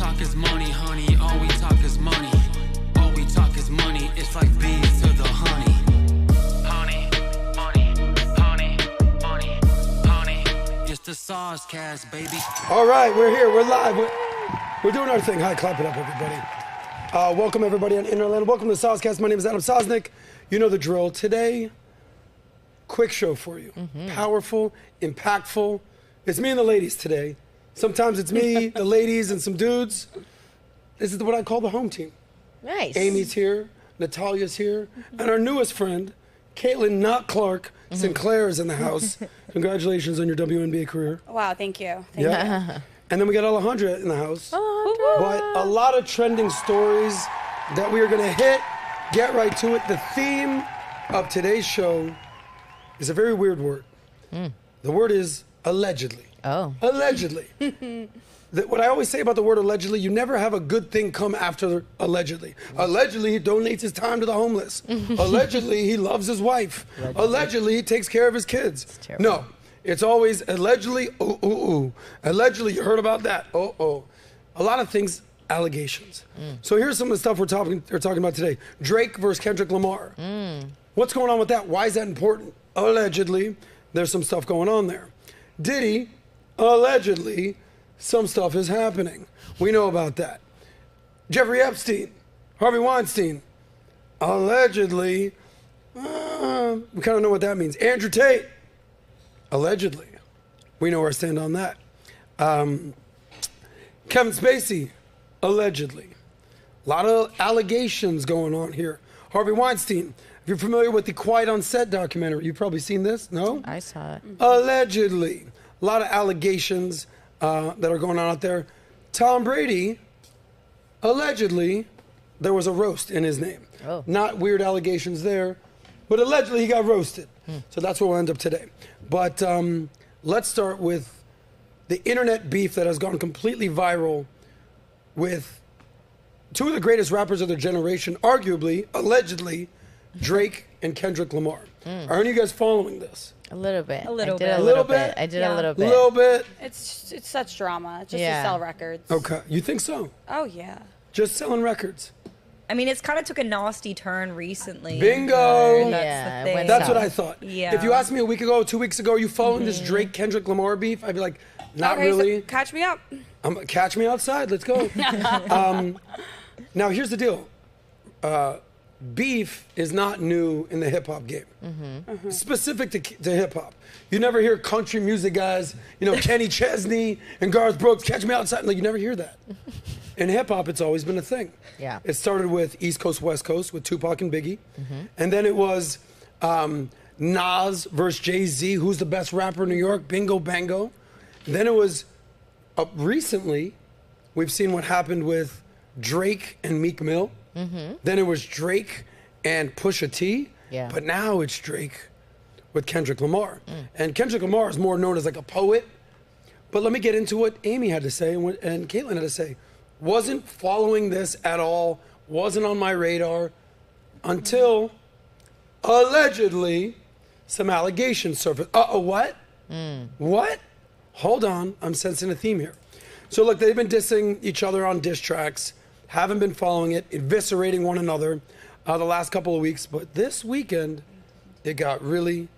talk is money, honey. All we talk is money. All we talk is money. It's like bees to the honey. Honey, money, honey, money, honey. It's the SOSCAST, baby. All right, we're here. We're live. We're doing our thing. Hi, clap it up, everybody. Welcome, everybody on Interland. Welcome to the SOSCAST. My name is Adam Sosnick. You know the drill. Today, quick show for you. Powerful, impactful. It's me and the ladies today. Sometimes it's me, the ladies, and some dudes. This is what I call the home team. Nice. Amy's here, Natalia's here, and our newest friend, Caitlin, not Clark, Sinclair is in the house. Congratulations on your WNBA career. Wow, thank you. Thank you. And then we got Alejandra in the house. But a lot of trending stories that we are going to hit. Get right to it. The theme of today's show is a very weird word. The word is allegedly. Oh. Allegedly. What I always say about the word allegedly, you never have a good thing come after allegedly. Allegedly, he donates his time to the homeless. Allegedly, he loves his wife. Allegedly, he takes care of his kids. No, it's always allegedly, Allegedly, you heard about that. A lot of things, allegations. So here's some of the stuff we're talking about today. Drake versus Kendrick Lamar. What's going on with that? Why is that important? Allegedly, there's some stuff going on there. Diddy, allegedly, some stuff is happening. We know about that. Jeffrey Epstein, Harvey Weinstein, allegedly, we kind of know what that means. Andrew Tate, allegedly. We know where I stand on that. Kevin Spacey, allegedly. A lot of allegations going on here. Harvey Weinstein, if you're familiar with the Quiet on Set documentary, you've probably seen this, no? I saw it. Allegedly. A lot of allegations that are going on out there. Tom Brady, allegedly, there was a roast in his name. Oh. Not weird allegations there, but allegedly he got roasted. So that's where we'll end up today. But let's start with the internet beef that has gone completely viral with two of the greatest rappers of their generation, arguably, allegedly, Drake and Kendrick Lamar. Are any of you guys following this? A little bit. A little bit. I did a little bit. I did Yeah. a little A bit. little bit? It's such drama, just Yeah. to sell records. Okay. You think so? Oh, yeah. Just selling records. I mean, it's kind of took a nasty turn recently. Bingo! That's Yeah, the it thing. went That's south. what I thought. Yeah. If you asked me a week ago, 2 weeks ago, are you following this Drake Kendrick Lamar beef? I'd be like, not Okay, so really. catch me up. Catch me outside. Let's go. Now, here's the deal. Beef is not new in the hip hop game. Specific to hip hop. You never hear country music guys, Kenny Chesney and Garth Brooks, catch me outside. Like, you never hear that. In hip hop, it's always been a thing. Yeah. It started with East Coast, West Coast with Tupac and Biggie. And then it was Nas versus Jay-Z, who's the best rapper in New York, bingo, bango. Then it was, recently, we've seen what happened with Drake and Meek Mill. Then it was Drake and Pusha T. Yeah. But now it's Drake with Kendrick Lamar. And Kendrick Lamar is more known as like a poet. But let me get into what Amy had to say and Caitlin had to say. Wasn't following this at all, wasn't on my radar until allegedly some allegations surfaced. What? What? Hold on, I'm sensing a theme here. So look, they've been dissing each other on diss tracks, haven't been following it, eviscerating one another the last couple of weeks. But this weekend, it got really,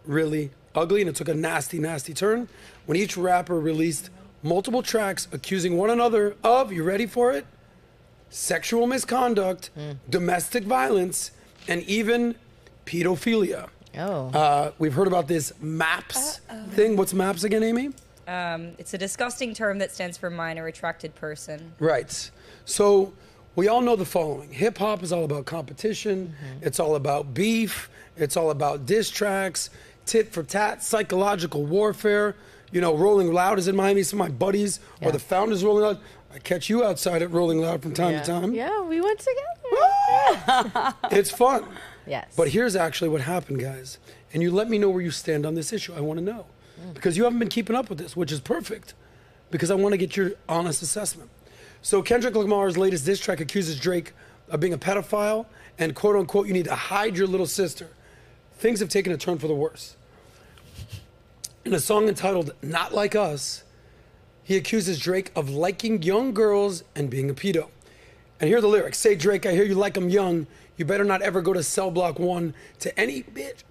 really ugly, and it took a nasty, nasty turn when each rapper released multiple tracks accusing one another of, you ready for it? Sexual misconduct, domestic violence, and even pedophilia. Oh. We've heard about this MAPS thing. What's MAPS again, Amy? It's a disgusting term that stands for minor attracted person. Right. So we all know the following. Hip hop is all about competition. It's all about beef. It's all about diss tracks, tit for tat, psychological warfare. Rolling Loud is in Miami. Some of my buddies or the founders Rolling Loud. I catch you outside at Rolling Loud from time to time. Yeah, we went together. It's fun. Yes. But here's actually what happened, guys. And you let me know where you stand on this issue. I want to know. Because you haven't been keeping up with this, which is perfect. Because I want to get your honest assessment. So Kendrick Lamar's latest diss track accuses Drake of being a pedophile and, quote unquote, you need to hide your little sister. Things have taken a turn for the worse. In a song entitled Not Like Us, he accuses Drake of liking young girls and being a pedo. And here are the lyrics. Say, Drake, I hear you like them young. You better not ever go to cell block 1 to any bitch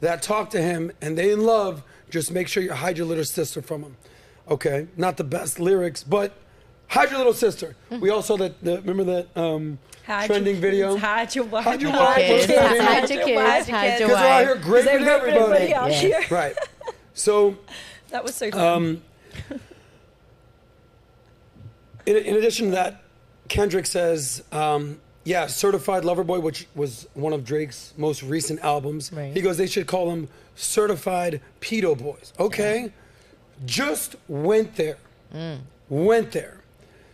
that talk to him and they in love. Just make sure you hide your little sister from him. Okay, not the best lyrics, but hide your little sister. We all saw that, remember that trending video? Hide your wife. Hide your wife. What's trending? Hide your kids. Hide your Because they're out wife. here graping everybody. out Yes. here. Right. So, That was so fun. in addition to that, Kendrick says, Certified Lover Boy, which was one of Drake's most recent albums. Right. He goes, they should call them Certified Pedo Boys. Okay. Just went there. Went there.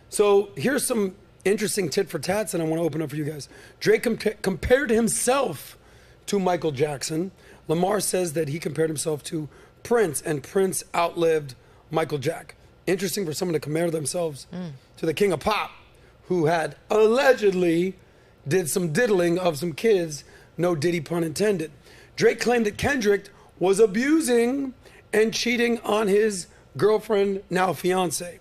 So here's some interesting tit for tats, and I want to open up for you guys. Drake compared himself to Michael Jackson. Lamar says that he compared himself to Prince, and Prince outlived Michael Jack. Interesting for someone to compare themselves to the king of pop, who had allegedly did some diddling of some kids, no Diddy pun intended. Drake claimed that Kendrick was abusing and cheating on his girlfriend, now fiance.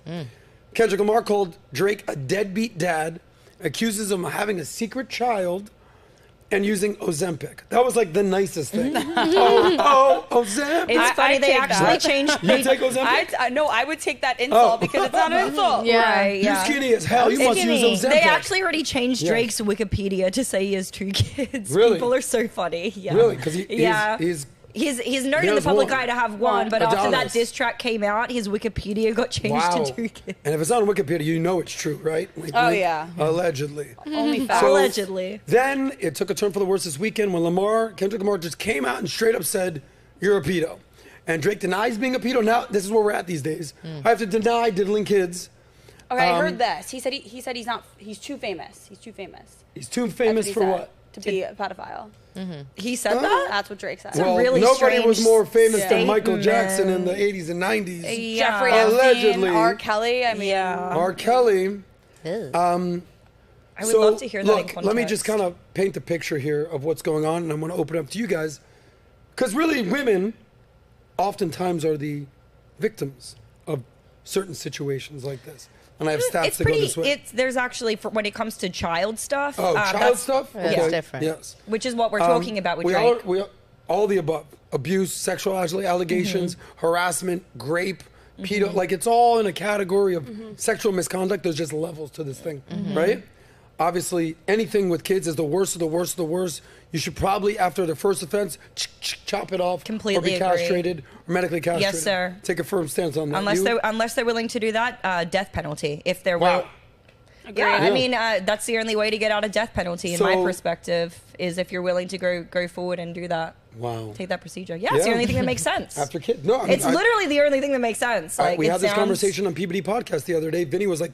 Kendrick Lamar called Drake a deadbeat dad, accuses him of having a secret child, and using Ozempic. That was like the nicest thing. Ozempic. It's funny they take actually that. changed. You take Ozempic? No, I would take that insult because it's not an insult. Yeah. Right, You're yeah. skinny as hell. You must Skinny. use Ozempic. They actually already changed Yeah. Drake's Wikipedia to say he has 2 kids. Really? People are so funny. Yeah. Really? Because He's known in the has public one. eye to have one, but after that Adonis. diss track came out, his Wikipedia got changed wow. to 2 kids. And if it's on Wikipedia, you know it's true, right? Like, Oh, yeah. Allegedly. Only facts. So- Allegedly. Then it took a turn for the worse this weekend when Kendrick Lamar just came out and straight up said, "You're a pedo." And Drake denies being a pedo. Now, this is where we're at these days. I have to deny diddling kids. Okay, I heard this. He said he's not. He's too famous. He's too famous. He's too That's famous he for said, what? To be a pedophile. He said that? That's what Drake said. Well, really nobody was strange more famous than Michael statement. Jackson in the 80s and 90s. Yeah. Jeffrey Allegedly. Epstein, R. Kelly. I mean, Yeah. R. Kelly. Ew. I would love to hear that in Look, context. let me just kind of paint the picture here of what's going on, and I'm going to open up to you guys. Because really, women oftentimes are the victims of certain situations like this. And I have stats It's to go pretty. this way. There's actually when it comes to child stuff. Oh, child that's- stuff? That's different. Yes. which is what we're talking about with we Drake. all the above. Abuse, sexual allegations, harassment, grape, pedo. Like, it's all in a category of sexual misconduct. There's just levels to this thing, right? Obviously, anything with kids is the worst of the worst of the worst. You should probably, after the first offense, chop it off, Completely or be agree. castrated, or medically castrated. Yes, sir. Take a firm stance on that. Unless they're willing to do that, death penalty. If they're Wow. Yeah, Yeah. I mean that's the only way to get out of death penalty, in my So- perspective, is if you're willing to go forward and do that. Wow. Take that procedure. Yeah, it's the Yeah. only thing that makes sense. After kids, no, I mean, It's literally the only thing that makes sense. Like, we it had this sounds- conversation on PBD podcast the other day. Vinny was like,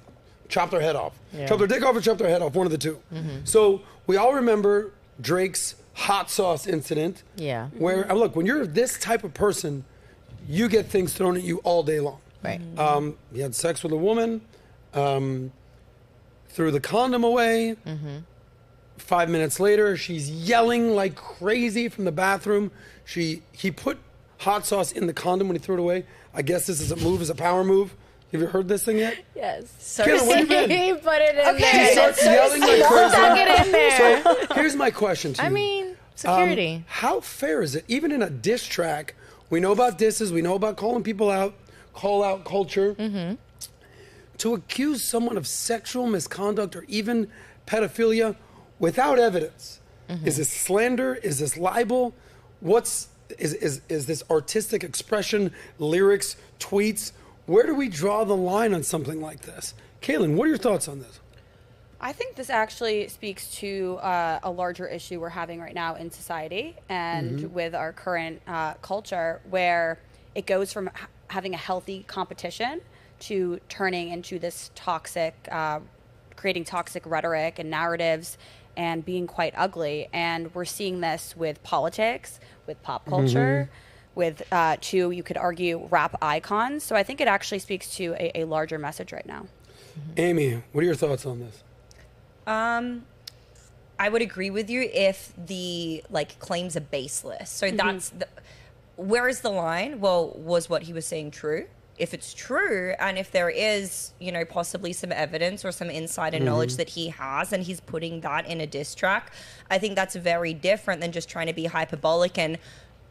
chop their head off. Yeah. Chop their dick off or chop their head off, one of the two. So we all remember Drake's hot sauce incident. Yeah. Where, and look, when you're this type of person, you get things thrown at you all day long. Right. He had sex with a woman, threw the condom away. 5 minutes later, she's yelling like crazy from the bathroom. He put hot sauce in the condom when he threw it away. I guess this is a move, is a power move. Have you heard this thing yet? Yes. Kayla, where you been? He put it in She there. starts yelling like crazy. Stuck it in there. So here's my question to you. I mean, security. How fair is it, even in a diss track, we know about disses, we know about calling people out, call out culture, to accuse someone of sexual misconduct or even pedophilia without evidence? Is this slander? Is this libel? Is this artistic expression, lyrics, tweets? Where do we draw the line on something like this? Kaylin, what are your thoughts on this? I think this actually speaks to a larger issue we're having right now in society and with our current culture, where it goes from having a healthy competition to turning into this toxic, creating toxic rhetoric and narratives and being quite ugly. And we're seeing this with politics, with pop culture, with you could argue, rap icons. So I think it actually speaks to a larger message right now. Amy, what are your thoughts on this? I would agree with you if the claims are baseless. So that's where is the line? Well, was what he was saying true? if it's true, and if there is, you know, possibly some evidence or some insider knowledge that he has, and he's putting that in a diss track, I think that's very different than just trying to be hyperbolic and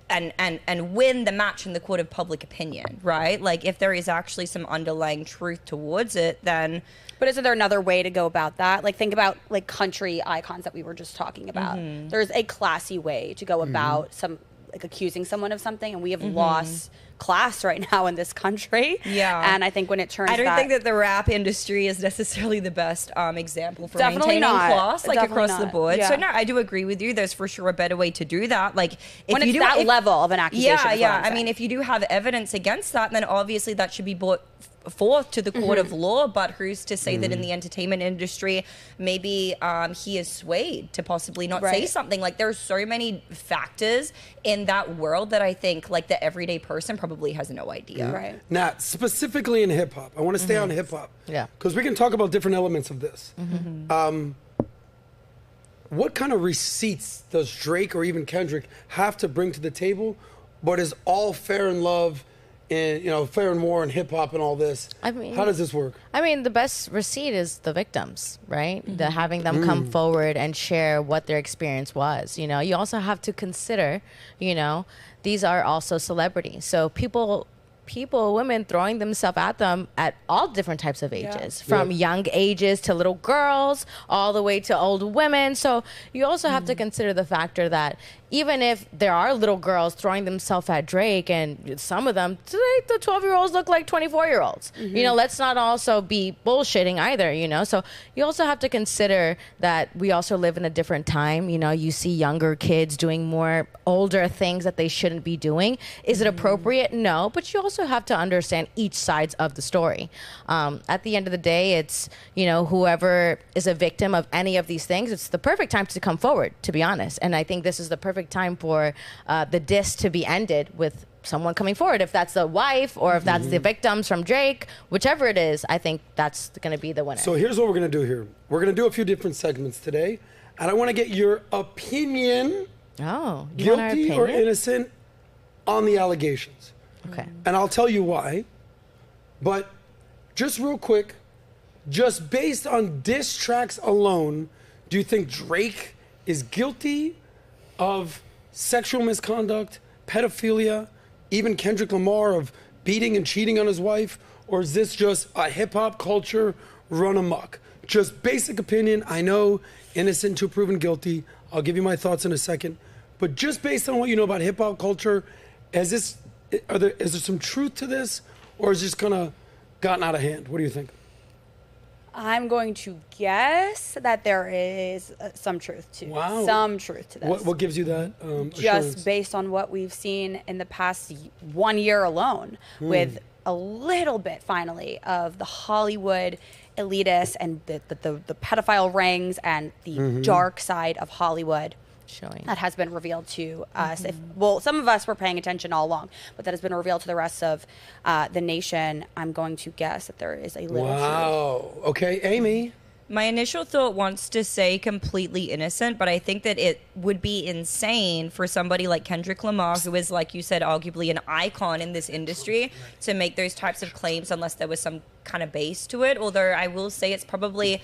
win the match in the court of public opinion, right? Like, if there is actually some underlying truth towards it, then... But isn't there another way to go about that? Like, think about, like, country icons that we were just talking about. There's a classy way to go about like, accusing someone of something, and we have lost class right now in this country. Yeah. And I think when it turns I don't think that the rap industry is necessarily the best example for Definitely maintaining not. class, like, Definitely across the not. board. Yeah. So, no, I do agree with you. There's for sure a better way to do that. Like, if when you it's do that level of an accusation. Yeah, is what yeah. I'm I mean, saying. if you do have evidence against that, then obviously that should be brought forth to the court of law. But who's to say that in the entertainment industry, maybe he is swayed to possibly not say something? Like, there's so many factors in that world that I think, like, the everyday person probably has no idea. Right. Now, specifically in hip hop, I want to stay on hip hop. Yeah. Because we can talk about different elements of this. What kind of receipts does Drake or even Kendrick have to bring to the table, but is all fair in love and, you know, fair in war and hip hop and all this? I mean, how does this work? I mean, the best receipt is the victims, right? The having them come forward and share what their experience was. You know, you also have to consider, you know, these are also celebrities. So people, women throwing themselves at them at all different types of ages, from young ages to little girls, all the way to old women. So you also have to consider the factor that even if there are little girls throwing themselves at Drake, and some of them, the 12-year-olds look like 24-year-olds. You know, let's not also be bullshitting either, you know? So you also have to consider that we also live in a different time. You know, you see younger kids doing more older things that they shouldn't be doing. Is it appropriate? No. But you also have to understand each sides of the story. At the end of the day, it's, you know, whoever is a victim of any of these things, it's the perfect time to come forward, to be honest. And I think this is the perfect time for the diss to be ended with someone coming forward. If that's the wife or if that's the victims from Drake, whichever it is, I think that's going to be the winner. So here's what we're going to do here. We're going to do a few different segments today, and I want to get your opinion, oh, you want our guilty or opinion? innocent, on the allegations. Okay. And I'll tell you why. But just real quick, just based on diss tracks alone, do you think Drake is guilty of sexual misconduct, pedophilia, even Kendrick Lamar of beating and cheating on his wife? Or is this just a hip-hop culture run amok? Just basic opinion. I know, innocent until proven guilty. I'll give you my thoughts in a second. But just based on what you know about hip-hop culture, is there some truth to this? Or is this kind of gotten out of hand? What do you think? I'm going to guess that there is some truth to Wow. some truth to this. What gives you that assurance? Just based on what we've seen in the past 1 year alone, with a little bit finally of the Hollywood elitists and the pedophile rings and the dark side of Hollywood Showing. that has been revealed to us. Well, some of us were paying attention all along, but that has been revealed to the rest of the nation. I'm going to guess that there is a little truth. Wow. Okay, Amy. My initial thought wants to say completely innocent, but I think that it would be insane for somebody like Kendrick Lamar, who is, like you said, arguably an icon in this industry, to make those types of claims unless there was some kind of base to it. Although I will say it's probably,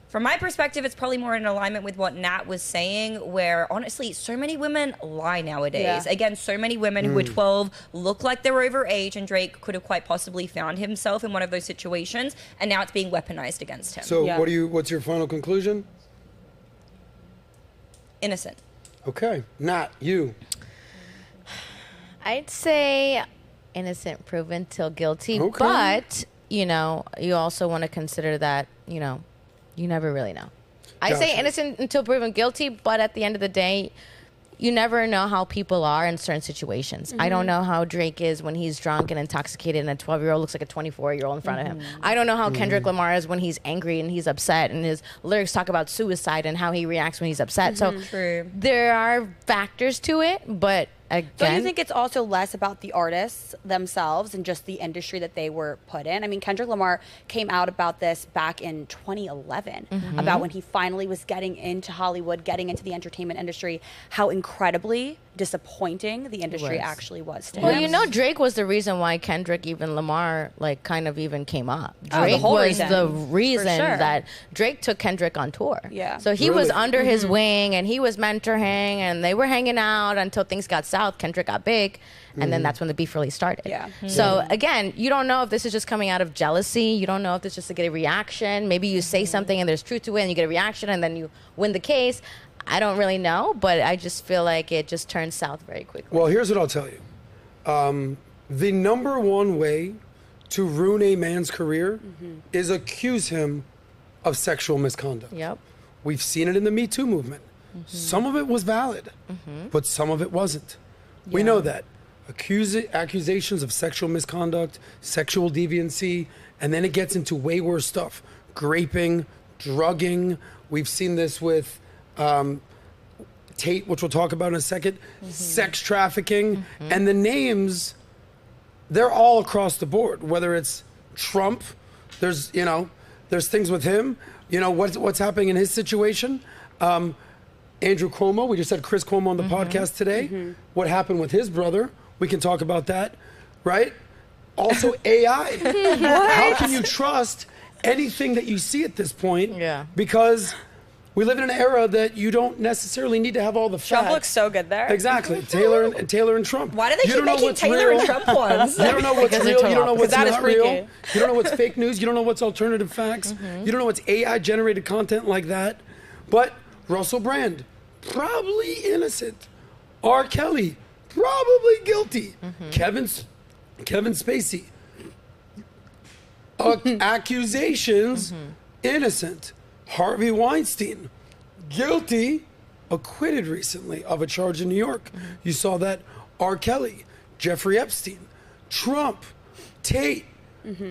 from my perspective, it's probably more in alignment with what Nat was saying, where honestly, so many women lie nowadays. Yeah. Again, so many women who were 12 look like they were overage, and Drake could have quite possibly found himself in one of those situations, and now it's being weaponized against him. So Yeah. what's your final conclusion? Innocent. Okay. Nat, you. I'd say innocent proven till guilty, Okay. but, you know, you also want to consider that, you know, you never really know. I say Gotcha. innocent until proven guilty, but at the end of the day, you never know how people are in certain situations. I don't know how Drake is when he's drunk and intoxicated and a 12-year-old looks like a 24-year-old in front of him. I don't know how Kendrick Lamar is when he's angry and he's upset, and his lyrics talk about suicide and how he reacts when he's upset. So True. there are factors to it, but again... Don't you think it's also less about the artists themselves and just the industry that they were put in? I mean, Kendrick Lamar came out about this back in 2011, about when he finally was getting into Hollywood, getting into the entertainment industry, how incredibly disappointing the industry Was. actually was to Well, him. you know, Drake was the reason why Kendrick, even Lamar, like kind of even came up. Oh, the Drake whole was reason. the For reason sure. that Drake took Kendrick on tour. Yeah. So he was Really? under his wing and he was mentoring and they were hanging out until things got south. Kendrick got big. And then that's when the beef really started. Yeah. So again, you don't know if this is just coming out of jealousy. You don't know if it's just to get a reaction. Maybe you say something and there's truth to it and you get a reaction and then you win the case. I don't really know, but I just feel like it just turns south very quickly. Well, here's what I'll tell you. The number one way to ruin a man's career is accuse him of sexual misconduct. Yep. We've seen it in the Me Too movement. Some of it was valid, but some of it wasn't. We know that. Accusations of sexual misconduct, sexual deviancy, and then it gets into way worse stuff. Graping, drugging. We've seen this with Tate, which we'll talk about in a second, sex trafficking, and the names, they're all across the board. Whether it's Trump, there's things with him. You know what's happening in his situation. Andrew Cuomo, we just had Chris Cuomo on the podcast today. What happened with his brother? We can talk about that, right? Also AI. How can you trust anything that you see at this point? Yeah. Because we live in an era that you don't necessarily need to have all the facts. Trump looks so good there. Exactly. Taylor and Trump. Why do they You keep don't know making what's Taylor real. and Trump ones? You don't know what's Because they're real. total You don't know what's opposites. That is not real. freaky. You don't know what's fake news. You don't know what's alternative facts. You don't know what's AI generated content like that. But Russell Brand, probably innocent. R. Kelly, probably guilty. Kevin Spacey, accusations, innocent. Harvey Weinstein, guilty, acquitted recently of a charge in New York. You saw that. R. Kelly, Jeffrey Epstein, Trump, Tate,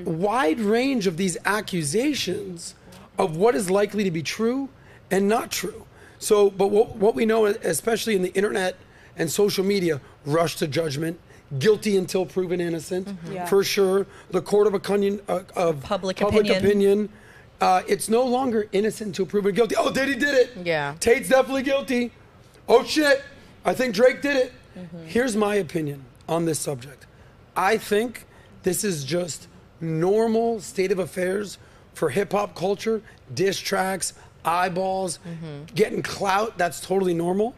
wide range of these accusations of what is likely to be true and not true. So, but what we know, especially in the internet and social media, rush to judgment, guilty until proven innocent, Yeah. for sure. The court of Public opinion. It's no longer innocent until proven guilty. Oh, Diddy did it. Yeah. Tate's definitely guilty. Oh shit, I think Drake did it. Here's my opinion on this subject. I think this is just normal state of affairs for hip hop culture, diss tracks, eyeballs, getting clout. That's totally normal.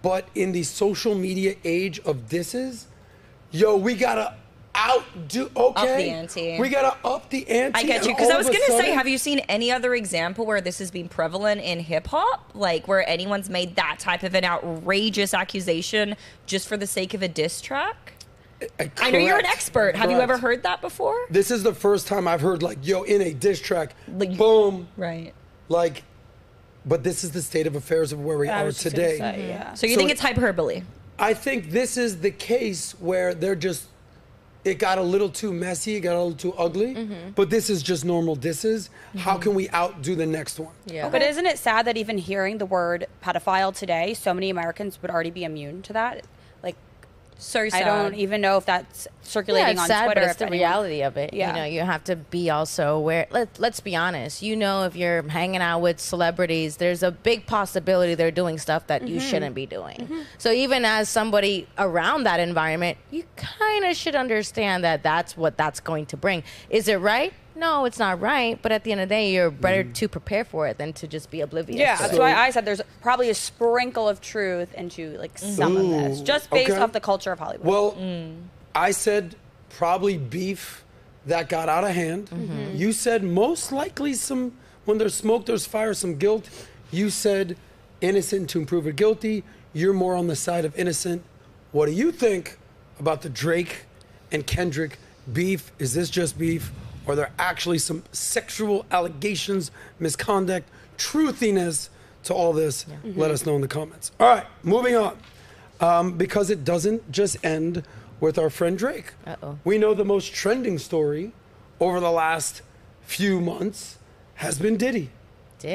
But in the social media age of disses, we gotta up the ante. We gotta up the ante. I get you, and because I all was of a going to say, sudden- have you seen any other example where this has been prevalent in hip hop? Like where anyone's made that type of an outrageous accusation just for the sake of a diss track? I know you're an Correct. expert. Have you Correct. ever heard that before? This is the first time I've heard in a diss track, Like- boom, Right. but this is the state of affairs of where we I are was just gonna today. say, yeah. So you So think it's hyperbole? I think this is the case where it got a little too messy, it got a little too ugly, but this is just normal disses. How can we outdo the next one? Yeah. But isn't it sad that even hearing the word pedophile today, so many Americans would already be immune to that? Like, So sad. I don't even know if that's Yeah, circulating it's on sad, Twitter. but it's if the anyone- reality of it. Yeah. You know, you have to be also aware. Let's be honest. You know, if you're hanging out with celebrities, there's a big possibility they're doing stuff that you shouldn't be doing. So even as somebody around that environment, you kind of should understand that that's what that's going to bring. Is it right? No, it's not right. But at the end of the day, you're better to prepare for it than to just be oblivious. Yeah, to that's it. why I said there's probably a sprinkle of truth into some of this, just based okay. off the culture of Hollywood. Well, I said probably beef that got out of hand. You said most likely when there's smoke, there's fire, some guilt. You said innocent to prove it guilty. You're more on the side of innocent. What do you think about the Drake and Kendrick beef? Is this just beef? Or are there actually some sexual allegations, misconduct, truthiness to all this? Let us know in the comments. All right, moving on. Because it doesn't just end with our friend Drake. We know the most trending story over the last few months has been Diddy.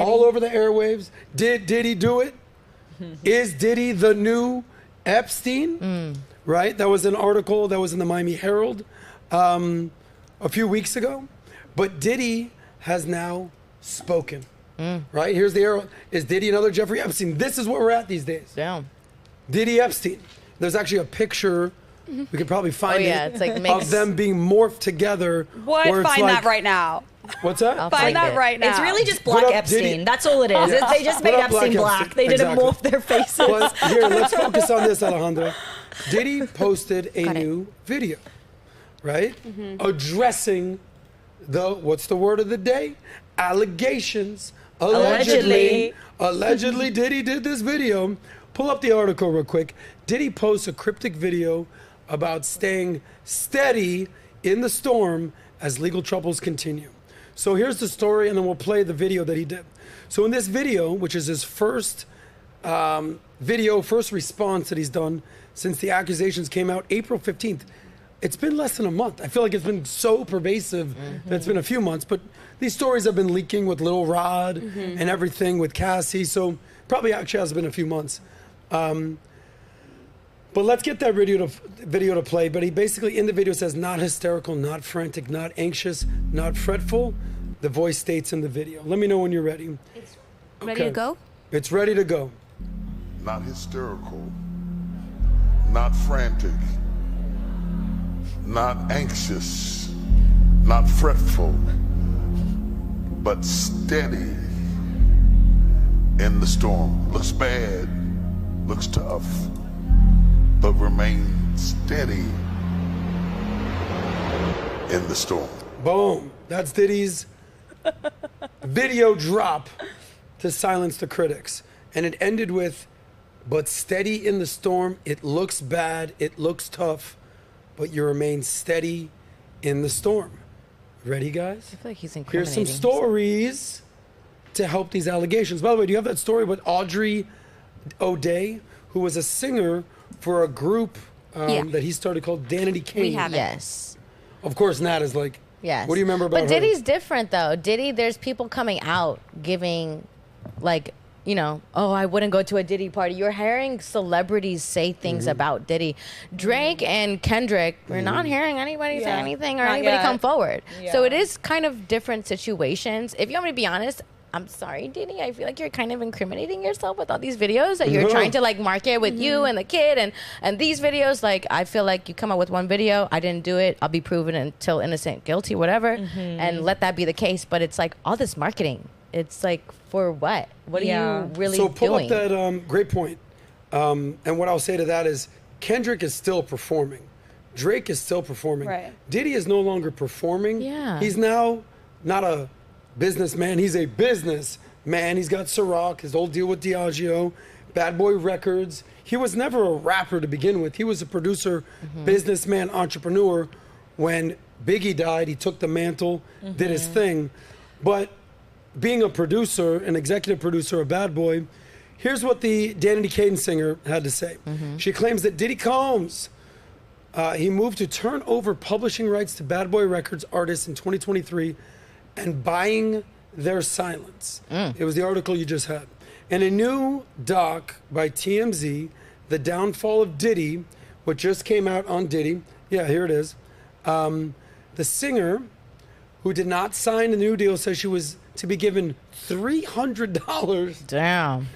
All over the airwaves. Did Diddy do it? Is Diddy the new Epstein? Right? That was an article that was in the Miami Herald a few weeks ago. But Diddy has now spoken. Right? Here's the arrow. Is Diddy another Jeffrey Epstein? This is where we're at these days. Yeah. Diddy Epstein. There's actually a picture. We could probably find it's like of mixed. them being morphed together. What? where it's Find like- that right now. What's that? I'll Find that it. right now. It's really just Put Black up Epstein. Diddy. That's all it is. They just made Put up Black Epstein black. Epstein. They didn't Exactly. morph their faces. But here, let's focus on this, Alejandra. Diddy posted a Got it. new video, right? Addressing what's the word of the day? Allegations. Allegedly, Diddy did this video. Pull up the article real quick. Diddy posts a cryptic video about staying steady in the storm as legal troubles continue. So here's the story, and then we'll play the video that he did. So in this video, which is his first first response that he's done since the accusations came out April 15th, it's been less than a month. I feel like it's been so pervasive that it's been a few months, but these stories have been leaking with Lil Rod and everything with Cassie, so probably actually has been a few months. But let's get that video to play. But he basically, in the video, says, not hysterical, not frantic, not anxious, not fretful. The voice states in the video. Let me know when you're ready. It's ready to go? It's ready to go. Not hysterical, not frantic, not anxious, not fretful, but steady in the storm. Looks bad, looks tough, but remain steady in the storm. Boom. That's Diddy's video drop to silence the critics. And it ended with, but steady in the storm, it looks bad, it looks tough, but you remain steady in the storm. Ready, guys? I feel like he's Here's incriminating. some stories to help these allegations. By the way, do you have that story with Audrey O'Day, who was a singer for a group Yeah. that he started called Danity Kane? We have it. Yes. Of course, Nat is like, Yes. what do you remember about But her? Diddy's different, though. Diddy, there's people coming out giving, like, you know, oh, I wouldn't go to a Diddy party. You're hearing celebrities say things about Diddy. Drake and Kendrick, we're not hearing anybody say Yeah. anything or Not anybody yet. come forward. So Yeah. it is kind of different situations. If you want me to be honest, I'm sorry, Diddy. I feel like you're kind of incriminating yourself with all these videos that you're No. trying to like market with you and the kid and these videos. Like, I feel like you come out with one video, I didn't do it, I'll be proven until innocent, guilty, whatever, and let that be the case. But it's like all this marketing. It's like, for what? What are Yeah. you really So pull doing? up that great point. And what I'll say to that is Kendrick is still performing. Drake is still performing. Right. Diddy is no longer performing. Yeah. He's now not a businessman. He's a businessman. He's got Ciroc, his old deal with Diageo, Bad Boy Records. He was never a rapper to begin with. He was a producer, businessman, entrepreneur. When Biggie died, he took the mantle, did his thing. But being a producer, an executive producer, a bad boy, here's what the Danity Kane singer had to say. She claims that Diddy Combs, he moved to turn over publishing rights to Bad Boy Records artists in 2023 and buying their silence. It was the article you just had. In a new doc by TMZ, The Downfall of Diddy, which just came out on Diddy. Yeah, here it is. The singer, who did not sign the new deal, says she was to be given $300 Damn.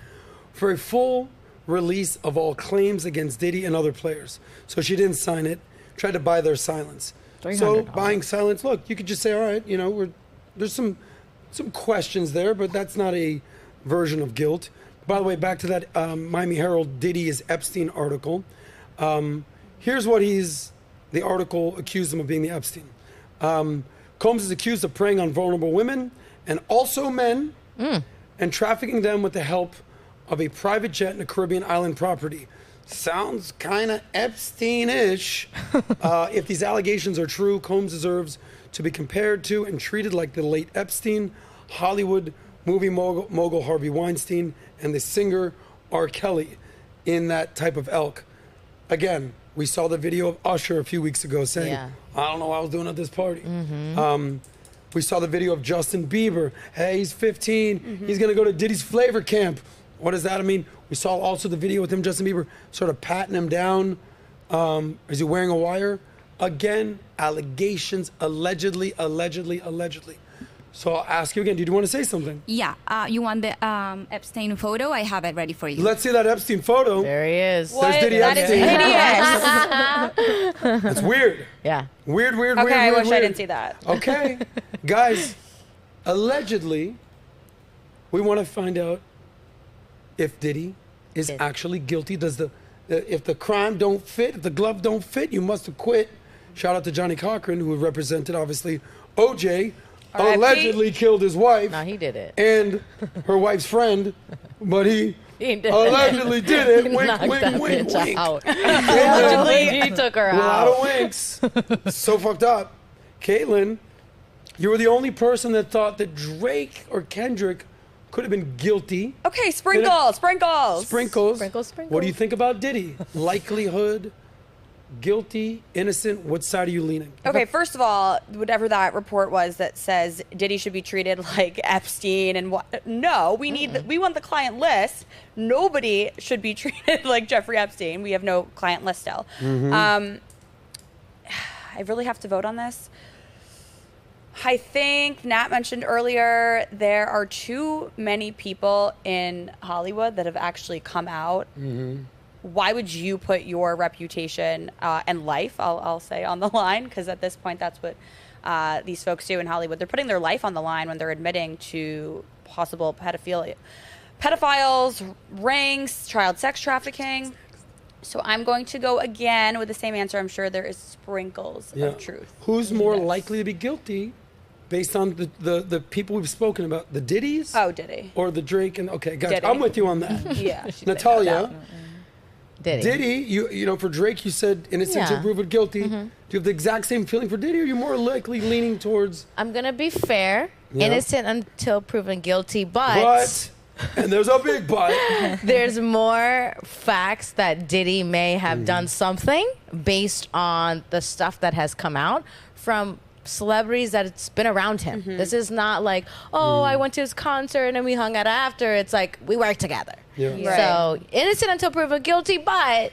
for a full release of all claims against Diddy and other players. So she didn't sign it, tried to buy their silence. So $300. buying silence, look, you could just say, all right, you know, there's some questions there, but that's not a version of guilt. By the way, back to that Miami Herald Diddy is Epstein article. Here's what the article accused him of being the Epstein. Combs is accused of preying on vulnerable women and also men and trafficking them with the help of a private jet in a Caribbean island property. Sounds kind of Epstein-ish. If these allegations are true, Combs deserves to be compared to and treated like the late Epstein, Hollywood movie mogul Harvey Weinstein, and the singer R. Kelly in that type of ilk. Again, we saw the video of Usher a few weeks ago saying, Yeah. I don't know what I was doing at this party. We saw the video of Justin Bieber. Hey, he's 15. He's going to go to Diddy's flavor camp. What does that mean? We saw also the video with him, Justin Bieber, sort of patting him down. Is he wearing a wire? Again, allegations, allegedly. So I'll ask you again. Did you want to say something? Yeah. You want the Epstein photo? I have it ready for you. Let's see that Epstein photo. There he is. There's Diddy That is Epstein. hideous. That's weird. Yeah. Weird. Okay, I wish I didn't see that. Okay. Guys, allegedly, we want to find out if Diddy is actually guilty. Does if the crime don't fit, if the glove don't fit, you must acquit. Shout out to Johnny Cochran, who represented, obviously, OJ, allegedly killed his wife. No, he did it. And her wife's friend, but he did allegedly did it. Wink, Knocked wink, that wink, bitch wink. out. Allegedly, he took her A lot out. of winks. So fucked up. Caitlin, you were the only person that thought that Drake or Kendrick could have been guilty. Okay, sprinkles. Sprinkles. Sprinkles. What do you think about Diddy? Likelihood, guilty, innocent? What side are you leaning? Okay, first of all, whatever that report was that says Diddy should be treated like Epstein and what? No, we want the client list. Nobody should be treated like Jeffrey Epstein. We have no client list still. I really have to vote on this. I think Nat mentioned earlier there are too many people in Hollywood that have actually come out. Why would you put your reputation and life, I'll say, on the line? Because at this point, that's what these folks do in Hollywood. They're putting their life on the line when they're admitting to possible pedophilia. Pedophiles, rings, child sex trafficking. So I'm going to go again with the same answer. I'm sure there is sprinkles of truth. Who's more likely to be guilty based on the people we've spoken about? The Diddys? Oh, Diddy. Or the Drake? And okay, gotcha. Diddy. I'm with you on that. Yeah. Natalia, Diddy. you for Drake, you said innocent till proven guilty. Do you have the exact same feeling for Diddy, or are you more likely leaning towards? I'm going to be fair. Yeah. Innocent until proven guilty, but and there's a big but. there's more facts that Diddy may have done something based on the stuff that has come out from celebrities that it's been around him. This is not like, I went to his concert and then we hung out after. It's like we worked together. Yeah. So innocent until proven guilty, but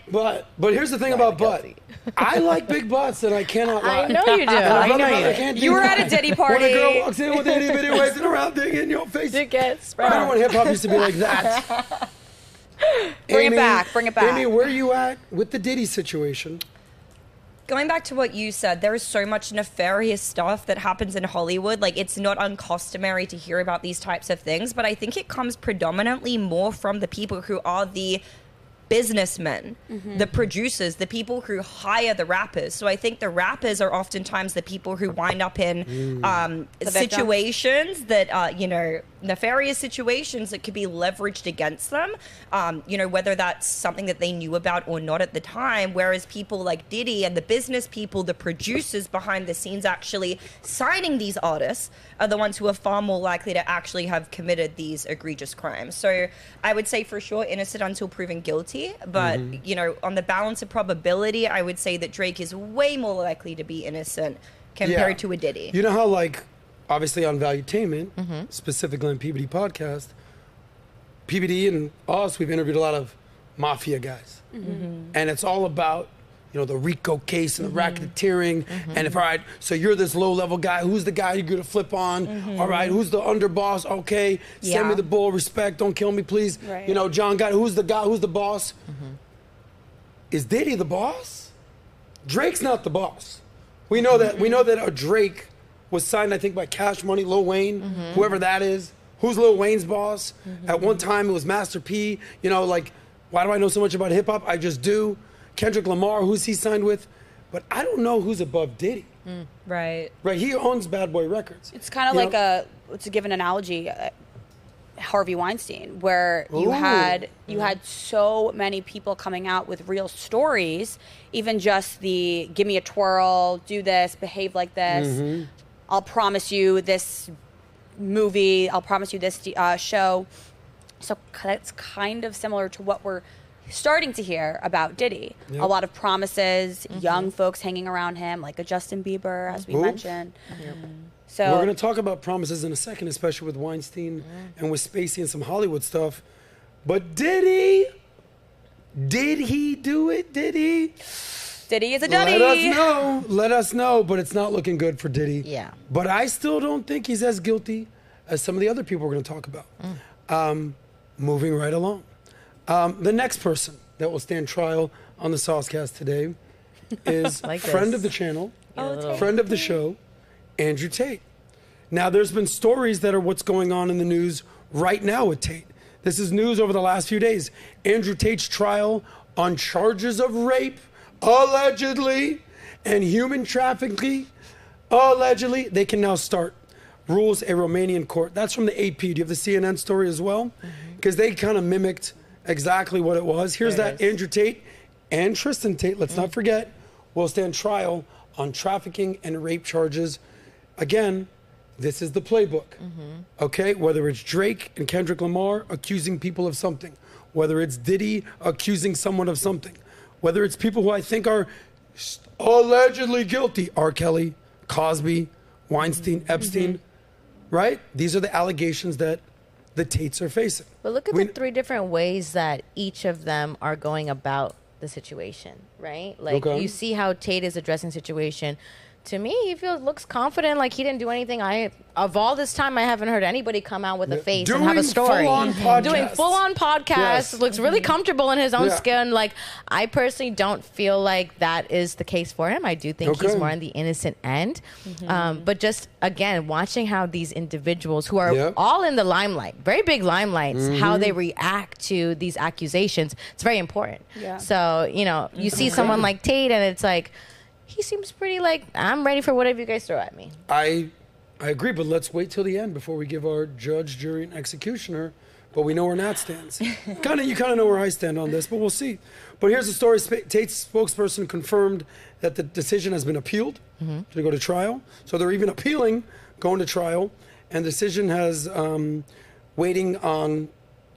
here's the thing about guilty. I like big butts, and I cannot lie. I know you do. I know you do. You were at a Diddy party. When a girl walks in with itty bitty waist and around digging in your face. It gets Remember when hip hop used to be like that? Bring it back. Amy, where are you at with the Diddy situation? Going back to what you said, there is so much nefarious stuff that happens in Hollywood. Like, it's not uncustomary to hear about these types of things, but I think it comes predominantly more from the people who are the businessmen, the producers, the people who hire the rappers. So I think the rappers are oftentimes the people who wind up in situations that, nefarious situations that could be leveraged against them, whether that's something that they knew about or not at the time, whereas people like Diddy and the business people, the producers behind the scenes actually signing these artists are the ones who are far more likely to actually have committed these egregious crimes. So I would say for sure innocent until proven guilty, but, on the balance of probability, I would say that Drake is way more likely to be innocent compared to a Diddy. You know how, obviously on Valuetainment, specifically on PBD podcast, PBD and us, we've interviewed a lot of mafia guys. And it's all about, the RICO case and the racketeering. And all right, so you're this low-level guy. Who's the guy you're going to flip on? All right, who's the underboss? Okay, send me the bull, respect, don't kill me, please. Right. John got who's the guy, who's the boss? Is Diddy the boss? Drake's not the boss. We know that a Drake was signed, I think, by Cash Money, Lil Wayne, whoever that is. Who's Lil Wayne's boss? At one time, it was Master P. Why do I know so much about hip hop? I just do. Kendrick Lamar, who's he signed with? But I don't know who's above Diddy. Right. Right, he owns Bad Boy Records. It's kind of to give an analogy, Harvey Weinstein, where you had so many people coming out with real stories, even just the give me a twirl, do this, behave like this, I'll promise you this movie, I'll promise you this show. So that's kind of similar to what we're starting to hear about Diddy. A lot of promises, young folks hanging around him, like a Justin Bieber, as we mentioned. So we're going to talk about promises in a second, especially with Weinstein and with Spacey and some Hollywood stuff. But Diddy, did he do it? Did he? Diddy is a Diddy. Let us know, but it's not looking good for Diddy. Yeah. But I still don't think he's as guilty as some of the other people we're going to talk about. Moving right along. The next person that will stand trial on the SOSCAST today is friend of the channel, friend of the show, Andrew Tate. Now, there's been stories that are what's going on in the news right now with Tate. This is news over the last few days. Andrew Tate's trial on charges of rape, allegedly, and human trafficking, allegedly, they can now start. Rules a Romanian court. That's from the AP. Do you have the CNN story as well? Because they kind of mimicked exactly what it was. Here's that Andrew Tate and Tristan Tate, let's not forget, will stand trial on trafficking and rape charges. Again, this is the playbook. Okay, whether it's Drake and Kendrick Lamar accusing people of something, whether it's Diddy accusing someone of something, whether it's people who I think are allegedly guilty, R. Kelly, Cosby, Weinstein, Epstein, right? These are the allegations that the Tates are facing. But look at the three different ways that each of them are going about the situation, right? Like you see how Tate is addressing the situation. To me, he looks confident, like he didn't do anything. Of all this time, I haven't heard anybody come out with a face and have a story. Doing full-on podcasts. Yes. Looks really comfortable in his own skin. Like, I personally don't feel like that is the case for him. I do think he's more on the innocent end. But just, again, watching how these individuals who are all in the limelight, very big limelights, how they react to these accusations, it's very important. So, you know, you see someone like Tate and it's like, he seems pretty like, I'm ready for whatever you guys throw at me. I agree, but let's wait till the end before we give our judge, jury, and executioner. But we know where Nat stands. You kind of know where I stand on this, but we'll see. But here's the story. Tate's spokesperson confirmed that the decision has been appealed to go to trial. So they're even appealing going to trial. And the decision has waiting on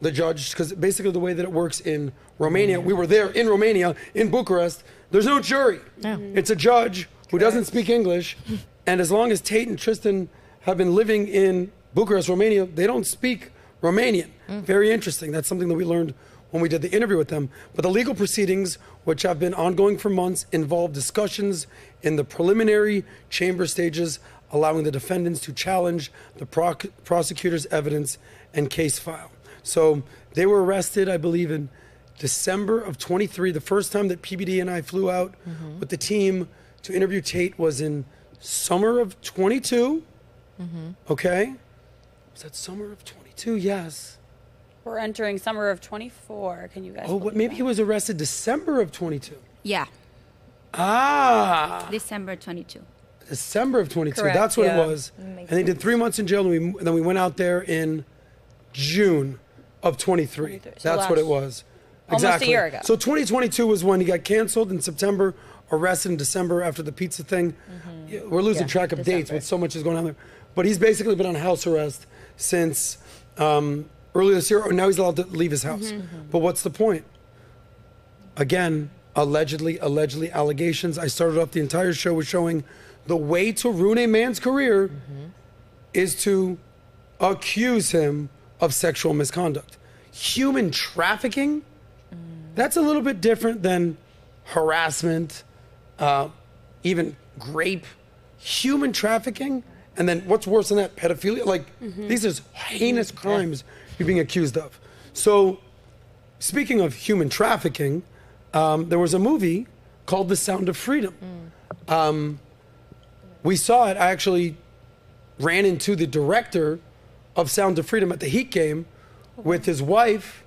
the judge, because basically the way that it works in Romania, we were there in Romania, in Bucharest, there's no jury. It's a judge who doesn't speak English. And as long as Tate and Tristan have been living in Bucharest, Romania, they don't speak Romanian. Very interesting. That's something that we learned when we did the interview with them. But the legal proceedings, which have been ongoing for months, involve discussions in the preliminary chamber stages, allowing the defendants to challenge the prosecutor's evidence and case file. So they were arrested, I believe, in December of 23. The first time that PBD and I flew out with the team to interview Tate was in summer of 22. Okay. Was that summer of 22? Yes. We're entering summer of 24. Can you guys? Oh, maybe he was arrested December of 22. Yeah. December 22. December of 22. Correct, That's what it was. And they did 3 months in jail, and then we went out there in June of 23. So that's what it was. Almost a year ago. So 2022 was when he got canceled in September, arrested in December after the pizza thing. We're losing track of dates with so much is going on there. But he's basically been on house arrest since earlier this year. Now he's allowed to leave his house. But what's the point? Again, allegedly allegations. I started off the entire show with showing the way to ruin a man's career is to accuse him of sexual misconduct. Human trafficking, that's a little bit different than harassment, even rape. Human trafficking, and then what's worse than that, pedophilia. Like, these are heinous crimes you're being accused of. So, speaking of human trafficking, there was a movie called The Sound of Freedom. We saw it. I actually ran into the director of Sound of Freedom at the Heat game with his wife,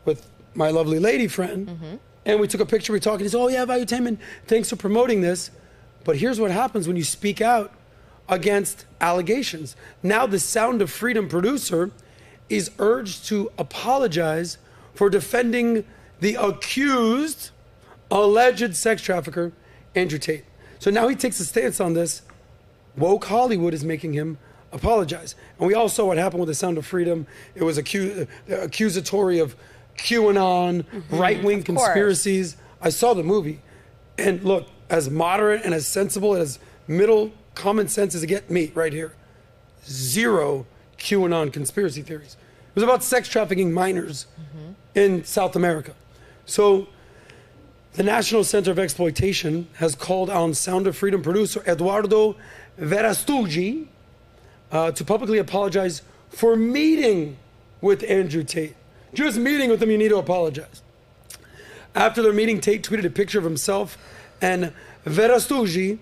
with my lovely lady friend, and we took a picture. We talked. He said, "Oh yeah, Valuetainment, thanks for promoting this." But here's what happens when you speak out against allegations. Now the Sound of Freedom producer is urged to apologize for defending the accused, alleged sex trafficker, Andrew Tate. So now he takes a stance on this. Woke Hollywood is making him apologize. And we all saw what happened with the Sound of Freedom. It was accusatory of QAnon, right-wing conspiracies. I saw the movie. And look, as moderate and as sensible and as middle common sense as it gets, me right here. Zero QAnon conspiracy theories. It was about sex trafficking minors in South America. So The National Center of Exploitation has called on Sound of Freedom producer Eduardo Verastuggi to publicly apologize for meeting with Andrew Tate. Just meeting with him, you need to apologize. After their meeting, Tate tweeted a picture of himself and Verastuggi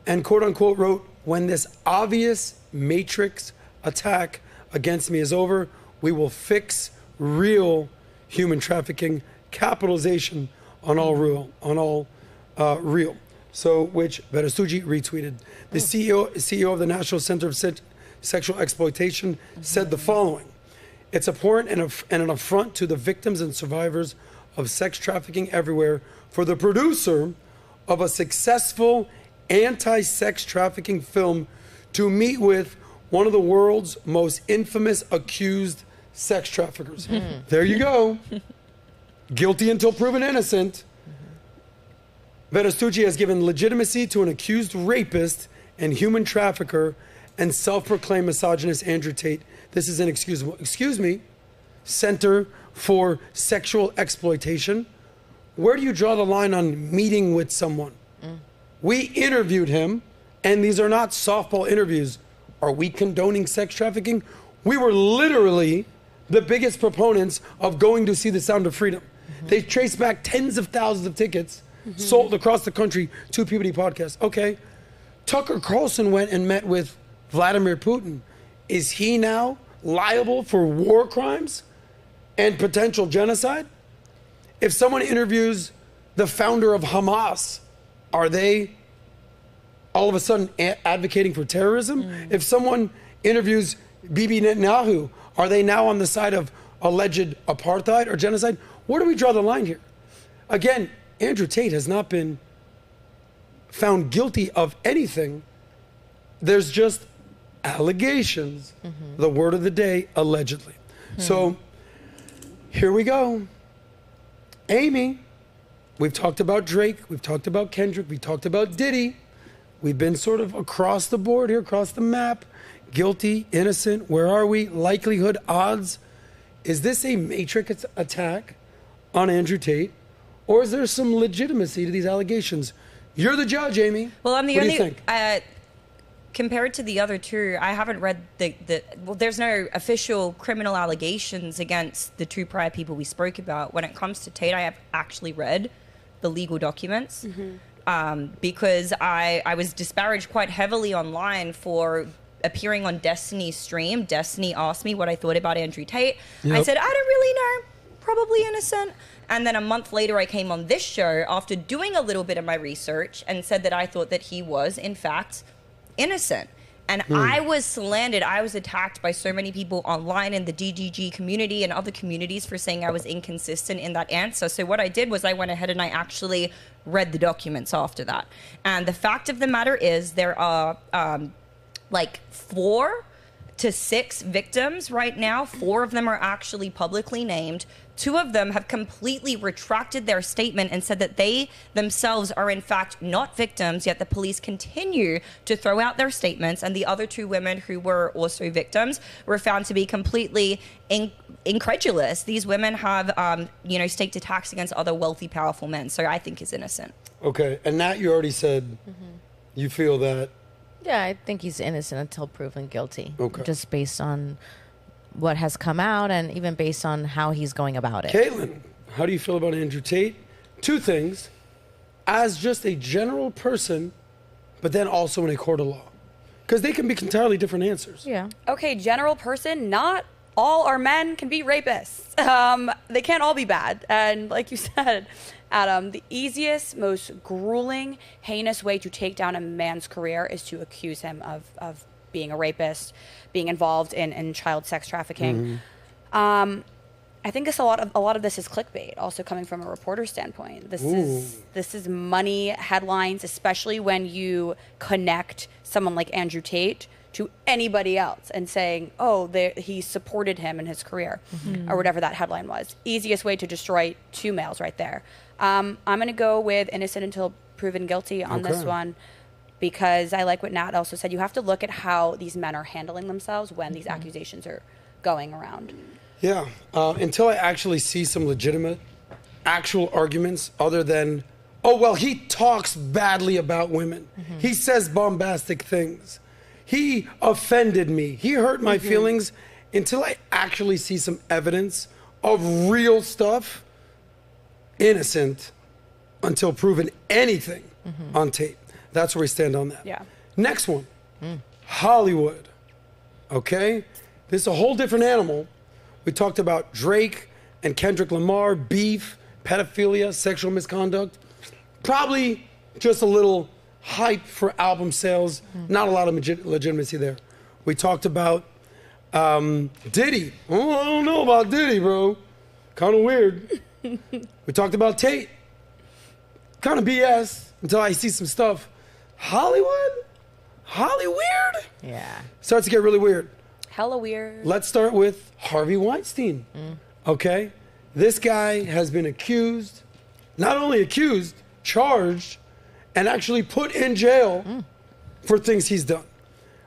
and quote unquote wrote, "When this obvious matrix attack against me is over, we will fix real human trafficking, capitalization on all real." So, which Verastuggi retweeted. The CEO of the National Center of Sexual Exploitation said the following: "It's abhorrent and an affront to the victims and survivors of sex trafficking everywhere for the producer of a successful anti-sex trafficking film to meet with one of the world's most infamous accused sex traffickers." There you go. Guilty until proven innocent. Verastuggi has given legitimacy to an accused rapist and human trafficker and self-proclaimed misogynist Andrew Tate. This is inexcusable. Excuse me, Center for Sexual Exploitation. Where do you draw the line on meeting with someone? We interviewed him, and these are not softball interviews. Are we condoning sex trafficking? We were literally the biggest proponents of going to see The Sound of Freedom. They traced back tens of thousands of tickets sold across the country to PBD podcasts. Okay, Tucker Carlson went and met with Vladimir Putin. Is he now liable for war crimes and potential genocide? If someone interviews the founder of Hamas, are they all of a sudden advocating for terrorism? If someone interviews Bibi Netanyahu, are they now on the side of alleged apartheid or genocide? Where do we draw the line here? Again, Andrew Tate has not been found guilty of anything. There's just allegations. The word of the day, allegedly. So here we go. Amy, we've talked about Drake, we've talked about Kendrick, we talked about Diddy. We've been sort of across the board here, across the map. Guilty, innocent, where are we? Likelihood, odds. Is this a matrix attack on Andrew Tate? Or is there some legitimacy to these allegations? You're the judge, Amy. Well, I'm the what only. do you think? Compared to the other two, I haven't read well, there's no official criminal allegations against the two prior people we spoke about. When it comes to Tate, I have actually read the legal documents because I was disparaged quite heavily online for appearing on Destiny's stream. Destiny asked me what I thought about Andrew Tate. I said, I don't really know, probably innocent. And then a month later, I came on this show after doing a little bit of my research and said that I thought that he was, in fact, innocent. And I was slandered. I was attacked by so many people online in the DGG community and other communities for saying I was inconsistent in that answer. So what I did was I went ahead and I actually read the documents after that. And the fact of the matter is there are like 4 to 6 victims right now. 4 of them are actually publicly named. 2 of them have completely retracted their statement and said that they themselves are in fact not victims, yet the police continue to throw out their statements. And the other 2 women who were also victims were found to be completely incredulous. These women have, staged attacks against other wealthy, powerful men. So I think he's innocent. Okay, and Nat, you already said you feel that. Yeah, I think he's innocent until proven guilty. Okay. Just based on what has come out and even based on how he's going about it. Caitlin, how do you feel about Andrew Tate? 2 things. As just a general person, but then also in a court of law. Because they can be entirely different answers. Yeah. Okay, general person, not all our men can be rapists. They can't all be bad. And like you said, Adam, the easiest, most grueling, heinous way to take down a man's career is to accuse him of being a rapist, being involved in child sex trafficking. I think a lot of this is clickbait, also coming from a reporter standpoint. This is money headlines, especially when you connect someone like Andrew Tate to anybody else and saying, oh, he supported him in his career, or whatever that headline was. Easiest way to destroy 2 males right there. I'm going to go with innocent until proven guilty on this one, because I like what Nat also said. You have to look at how these men are handling themselves when these accusations are going around. Yeah, until I actually see some legitimate, actual arguments other than Oh, well, he talks badly about women. He says bombastic things. He offended me. He hurt my feelings. Until I actually see some evidence of real stuff, innocent until proven anything on tape. That's where we stand on that. Yeah. Next one, Hollywood. Okay? This is a whole different animal. We talked about Drake and Kendrick Lamar, beef, pedophilia, sexual misconduct. Probably just a little hype for album sales. Not a lot of legitimacy there. We talked about Diddy. Oh, I don't know about Diddy, bro. Kind of weird. We talked about Tate. Kind of BS until I see some stuff. Hollywood? Weird? Yeah. Starts to get really weird. Hella weird. Let's start with Harvey Weinstein. Okay? This guy has been accused, not only accused, charged, and actually put in jail for things he's done.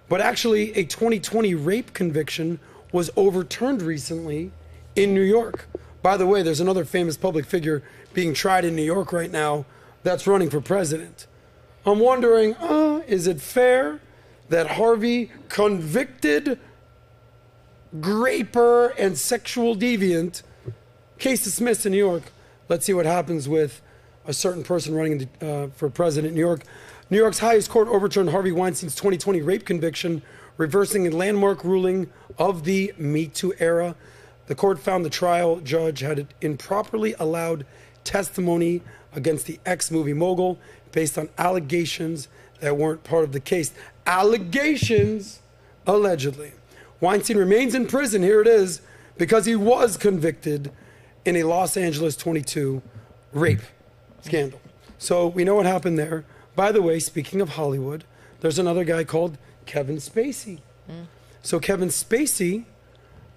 But actually, a 2020 rape conviction was overturned recently in New York. By the way, there's another famous public figure being tried in New York right now that's running for president. I'm wondering, is it fair that Harvey, convicted graper and sexual deviant, case dismissed in New York? Let's see what happens with a certain person running for president in New York. New York's highest court overturned Harvey Weinstein's 2020 rape conviction, reversing a landmark ruling of the Me Too era. The court found the trial judge had improperly allowed testimony against the ex-movie mogul based on allegations that weren't part of the case. Allegations, allegedly. Weinstein remains in prison, here it is, because he was convicted in a Los Angeles 22 rape scandal. So we know what happened there. By the way, speaking of Hollywood, there's another guy called Kevin Spacey. So Kevin Spacey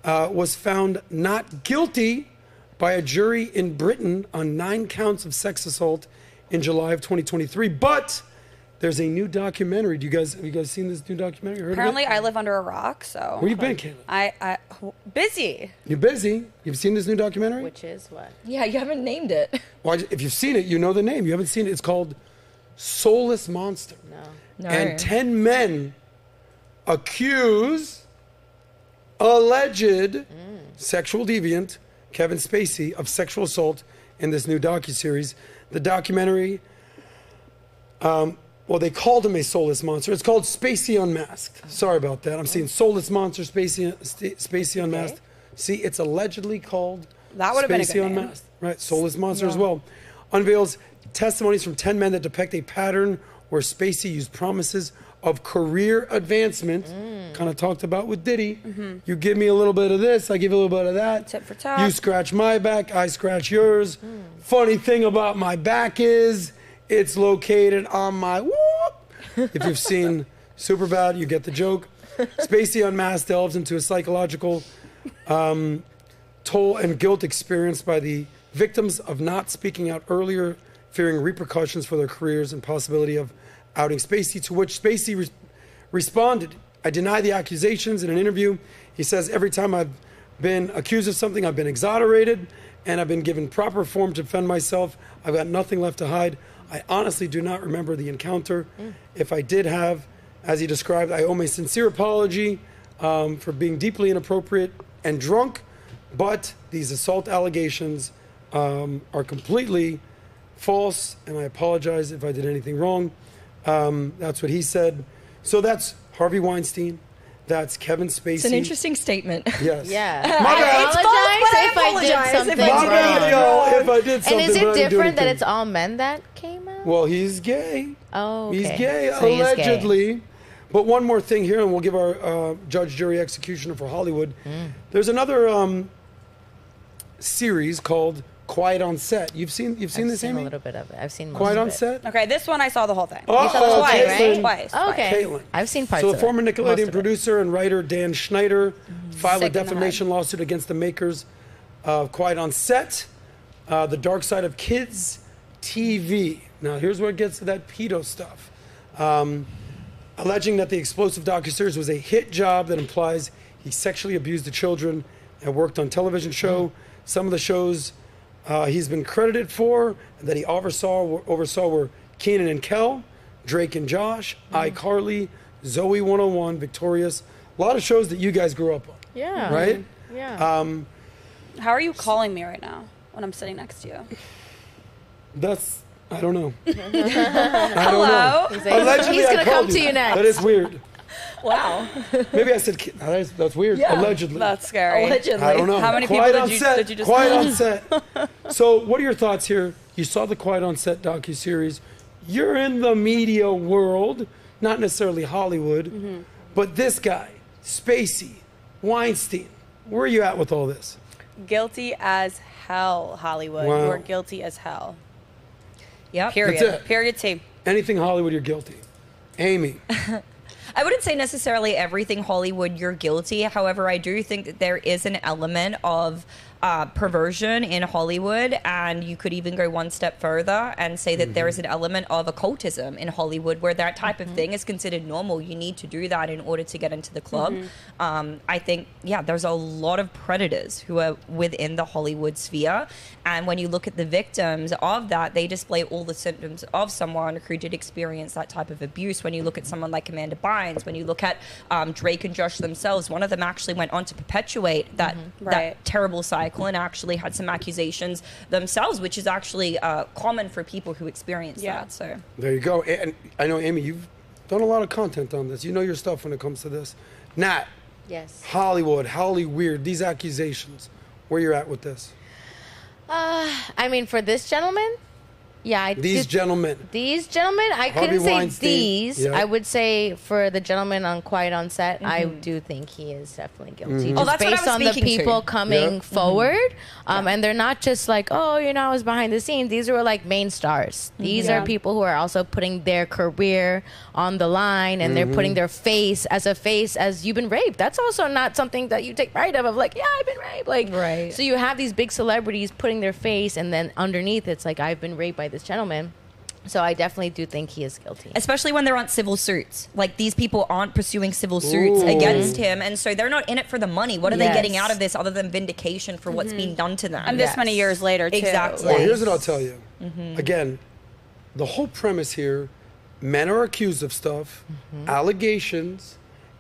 was found not guilty by a jury in Britain on 9 counts of sex assault in July of 2023. But there's a new documentary. Have you guys seen this new documentary? Heard Apparently, of it? I live under a rock, so. Where you been, Caitlin? I busy. You're busy. You've seen this new documentary? Which is what? Yeah, you haven't named it. Well, if you've seen it, you know the name. You haven't seen it. It's called Soulless Monster. No. And 10 men accuse alleged sexual deviant Kevin Spacey of sexual assault in this new docu-series. The documentary, well, they called him a soulless monster. It's called Spacey Unmasked. Sorry about that. I'm seeing Soulless Monster, Spacey Unmasked. See, it's allegedly called That would have been a good name. Unmasked. Right, Soulless Monster as well. Unveils testimonies from 10 men that depict a pattern where Spacey used promises of career advancement, kind of talked about with Diddy. You give me a little bit of this, I give you a little bit of that. Tit for tat. You scratch my back, I scratch yours. Funny thing about my back is it's located on my whoop. If you've seen Superbad, you get the joke. Spacey Unmasked delves into a psychological toll and guilt experienced by the victims of not speaking out earlier, fearing repercussions for their careers and possibility of outing Spacey, to which Spacey responded, "I deny the accusations." In an interview, he says, "Every time I've been accused of something, I've been exonerated, and I've been given proper form to defend myself. I've got nothing left to hide. I honestly do not remember the encounter. If I did have, as he described, I owe my sincere apology for being deeply inappropriate and drunk, but these assault allegations are completely false, and I apologize if I did anything wrong." That's what he said. So that's Harvey Weinstein. That's Kevin Spacey. It's an interesting statement. Yes. Yeah. My bad. I apologize if I did something My bad, wrong. yo, if I did something. And is but I it didn't do different that anything. it's all men that came out? Well, he's gay. Oh, okay. He's gay, So he is gay. allegedly. But one more thing here, and we'll give our judge, jury, executioner for Hollywood. There's another series called Quiet on Set. You've seen this, I've seen Amy? a little bit of it. I've seen most Quiet of on it. Set? Okay, this one I saw the whole thing. Oh, Twice, Caitlin. Twice. Oh, okay. Caitlin. I've seen parts So of the it. former Most Nickelodeon of it. producer and writer Dan Schneider filed a Sick in the defamation lawsuit against the makers of Quiet on Set, The Dark Side of Kids TV. Now, here's where it gets to that pedo stuff. Alleging that the explosive docuseries was a hit job that implies he sexually abused the children and worked on television show. Some of the show's he's been credited for that he oversaw were Kenan and Kel, Drake and Josh, iCarly, Zoe 101, Victorious. A lot of shows that you guys grew up on. Yeah. Right? Yeah. How are you calling me right now when I'm sitting next to you? That's, I don't know. Hello? He's like, Allegedly, he's I gonna called come to you next. That is weird. Wow. Maybe I said, that's weird. Yeah. Allegedly. That's scary. Allegedly. I don't know. How many Quiet people on did you- set. did you just Quiet call? on set. So, what are your thoughts here? You saw the Quiet on Set docu-series. You're in the media world, not necessarily Hollywood, but this guy, Spacey, Weinstein, where are you at with all this? Guilty as hell, Hollywood. Wow. You're guilty as hell. Yep. Period. That's it. Period T. Anything Hollywood, you're guilty. Amy. I wouldn't say necessarily everything Hollywood you're guilty. However, I do think that there is an element of perversion in Hollywood, and you could even go one step further and say that there is an element of occultism in Hollywood where that type of thing is considered normal. You need to do that in order to get into the club. I think, there's a lot of predators who are within the Hollywood sphere, and when you look at the victims of that, they display all the symptoms of someone who did experience that type of abuse. When you look at someone like Amanda Bynes, when you look at Drake and Josh themselves, one of them actually went on to perpetuate that terrible cycle and actually had some accusations themselves, which is actually common for people who experience that. So There you go. And I know, Amy, you've done a lot of content on this. You know your stuff when it comes to this. Nat, Yes. Hollywood, Hollyweird, these accusations, where you're at with this? I mean, for this gentleman, These gentlemen. I Harvey couldn't say Weinstein. these. Yep. I would say for the gentleman on Quiet on Set, I do think he is definitely guilty. Mm-hmm. Just Oh, that's what I based was on the speaking to. people coming Yep. forward. And they're not just like, oh, I was behind the scenes. These were like main stars. These are people who are also putting their career on the line, and they're putting their face as you've been raped. That's also not something that you take pride of like, yeah, I've been raped. Like, Right. So you have these big celebrities putting their face, and then underneath it's like, I've been raped by this gentleman. So I definitely do think he is guilty. especially when there aren't civil suits. Like, these people aren't pursuing civil suits Ooh. against him, and so they're not in it for the money. What are they Yes. getting out of this other than vindication for what's being done to them? And this many years later, too. Exactly. Well, here's what I'll tell you. Again, the whole premise here, men are accused of stuff, allegations,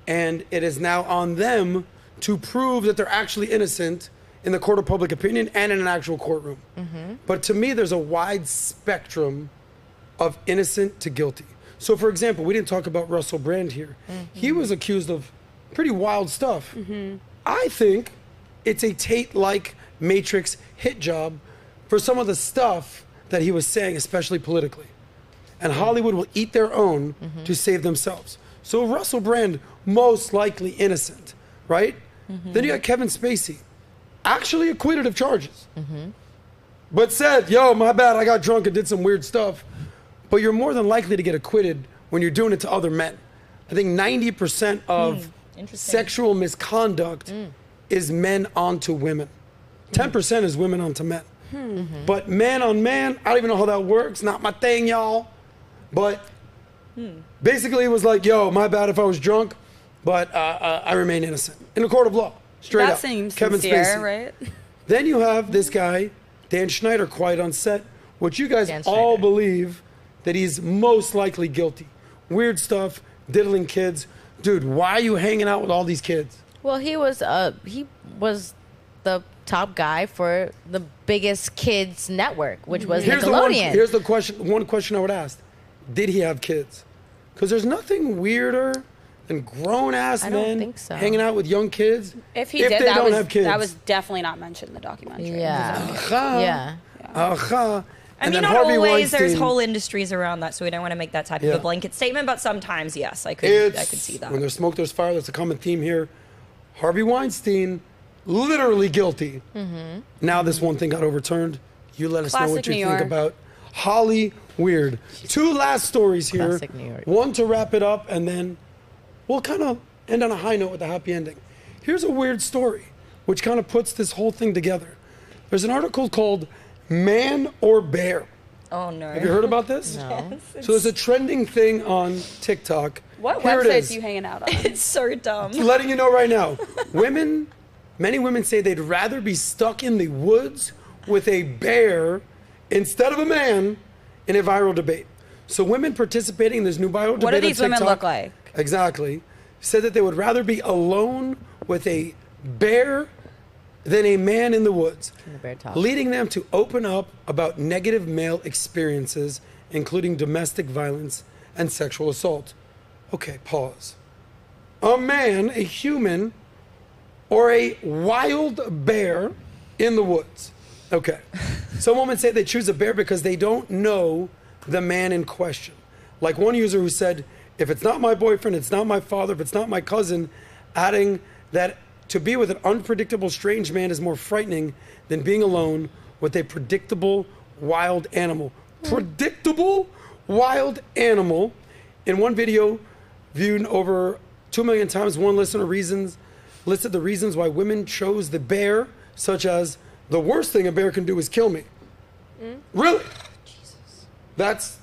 and it is now on them to prove that they're actually innocent in the court of public opinion and in an actual courtroom. But to me, there's a wide spectrum of innocent to guilty. So, for example, we didn't talk about Russell Brand here. He was accused of pretty wild stuff. I think it's a Tate-like Matrix hit job for some of the stuff that he was saying, especially politically. And Hollywood will eat their own to save themselves. So Russell Brand, most likely innocent, right? Then you got Kevin Spacey, actually acquitted of charges, but said, yo, my bad, I got drunk and did some weird stuff. But you're more than likely to get acquitted when you're doing it to other men. I think 90% of sexual misconduct is men onto women. 10% is women onto men. But man on man, I don't even know how that works. Not my thing, y'all. But basically it was like, yo, my bad if I was drunk, but I remain innocent. In the court of law, straight That up. seems Kevin sincere, Spacey. right? Then you have this guy, Dan Schneider, Quiet on Set, which you guys Dan all Schneider. believe that he's most likely guilty. Weird stuff, diddling kids. Dude, why are you hanging out with all these kids? Well, he was the top guy for the biggest kids network, which was Nickelodeon. Here's the question. One question I would ask: did he have kids? Because there's nothing weirder than grown-ass I don't men think so. hanging out with young kids. If he they did, don't have kids. that was definitely not mentioned in the documentary. Yeah. Aha, Yeah. aha. I And mean, then not Harvey always. There's Weinstein- whole industries around that, so we don't want to make that type Yeah. of a blanket statement. But sometimes, yes, I could see that. When there's smoke, there's fire. That's a common theme here. Harvey Weinstein, literally guilty. Now this one thing got overturned. You let us know what Classic you New think York. about Holly Weird. Two last stories here. Classic New York. One to wrap it up, and then we'll kind of end on a high note with a happy ending. Here's a weird story, which kind of puts this whole thing together. There's an article called Man or Bear. Oh no! Have you heard about this? No. So there's a trending thing on TikTok. What Here it websites is. are you hanging out on? It's so dumb. Letting you know right now, many women say they'd rather be stuck in the woods with a bear instead of a man in a viral debate. So women participating in this new viral debate What do these on women TikTok, look like? Exactly. Said that they would rather be alone with a bear than a man in the woods, The bear talk. leading them to open up about negative male experiences, including domestic violence and sexual assault. Okay, pause. A man, a human, or a wild bear in the woods. Okay. Some women say they choose a bear because they don't know the man in question. Like one user who said, if it's not my boyfriend, it's not my father, if it's not my cousin, adding that to be with an unpredictable strange man is more frightening than being alone with a predictable wild animal. Predictable wild animal. In one video viewed over 2 million times, one listener listed the reasons why women chose the bear, such as the worst thing a bear can do is kill me. Really? Jesus. That's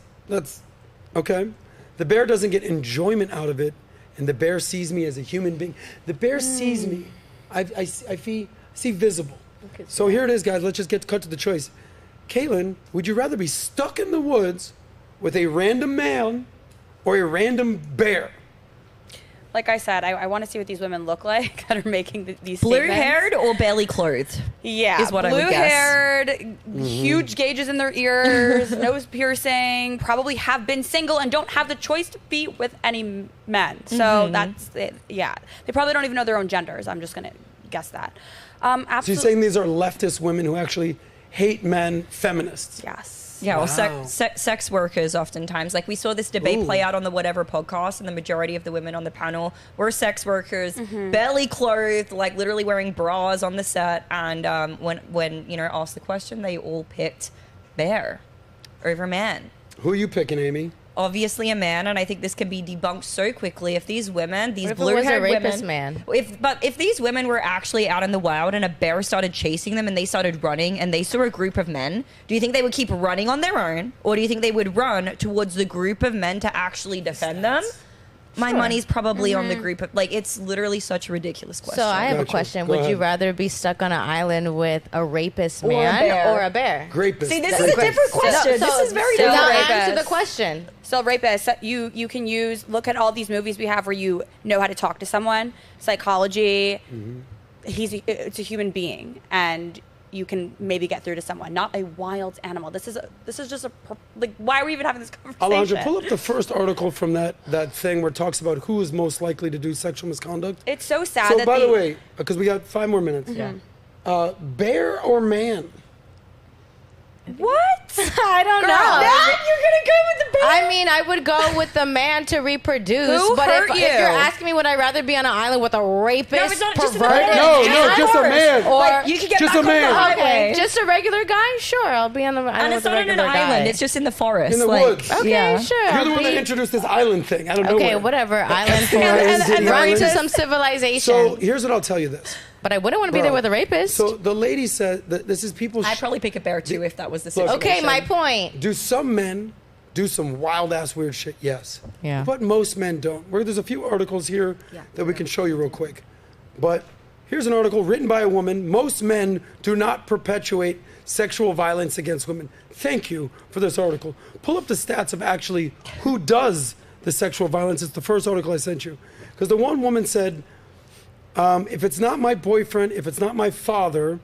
okay. The bear doesn't get enjoyment out of it, and the bear sees me as a human being. The bear sees me. I see visible. So here it is, guys. Let's just cut to the choice. Caitlin, would you rather be stuck in the woods with a random man or a random bear? Like I said, I want to see what these women look like that are making these statements. Blue-haired or barely clothed? Yeah, is what I would guess. Blue-haired, huge gauges in their ears, nose piercing, probably have been single and don't have the choice to be with any men. So that's it. Yeah, they probably don't even know their own genders. I'm just gonna guess that. So you're saying these are leftist women who actually hate men, feminists? Yes. Yeah, Wow. or sex workers oftentimes. Like we saw this debate play out on the Whatever podcast, and the majority of the women on the panel were sex workers, barely clothed, like literally wearing bras on the set. And when asked the question, they all picked bear over man. Who are you picking, Amy? Obviously a man, and I think this can be debunked so quickly if these women, these What if it was a blue-haired rapist women, man? if these women were actually out in the wild and a bear started chasing them and they started running and they saw a group of men, do you think they would keep running on their own, or do you think they would run towards the group of men to actually defend them? My money's probably on the group of, like, it's literally such a ridiculous question. So I have a Gotcha. question. Go Would you ahead. rather be stuck on an island with a rapist a man bear. or a bear? Grape See, this is a different question. This is very Now different. answer the question. So rapists, you can look at all these movies we have where you know how to talk to someone, psychology. It's a human being, and you can maybe get through to someone, not a wild animal. This is just like, why are we even having this conversation? Alejandra, pull up the first article from that thing where it talks about who is most likely to do sexual misconduct. It's so sad. So that by the way, because we got 5 more minutes. Bear or man? What? I don't know. You're gonna go with the bear? I mean, I would go with the man to reproduce. Who but hurt if you? you're asking me, would I rather be on an island with a rapist, No, it's not just an perverted, island. No, just a man. or Like, you can get Just back a man. on the okay, highway. just a regular guy? Sure, I'll be on the island And with it's a not on an regular guy. island. It's just in the forest. In the like, woods. Okay, Yeah. sure. You're the I'll one that be- introduced this island thing. I don't know. Okay, whatever. Island for and run to island. some civilization. So here's what I'll tell you this. but I wouldn't want to be there with a rapist. So the lady said that this is people. I'd probably pick a bear too if that was the Look, situation. okay, my point. Do some men do some wild ass weird shit? Yes. Yeah. But most men don't. There's a few articles here that we can show you real quick. But here's an article written by a woman. Most men do not perpetuate sexual violence against women. Thank you for this article. Pull up the stats of actually who does the sexual violence. It's the first article I sent you. Because the one woman said, if it's not my boyfriend, if it's not my father,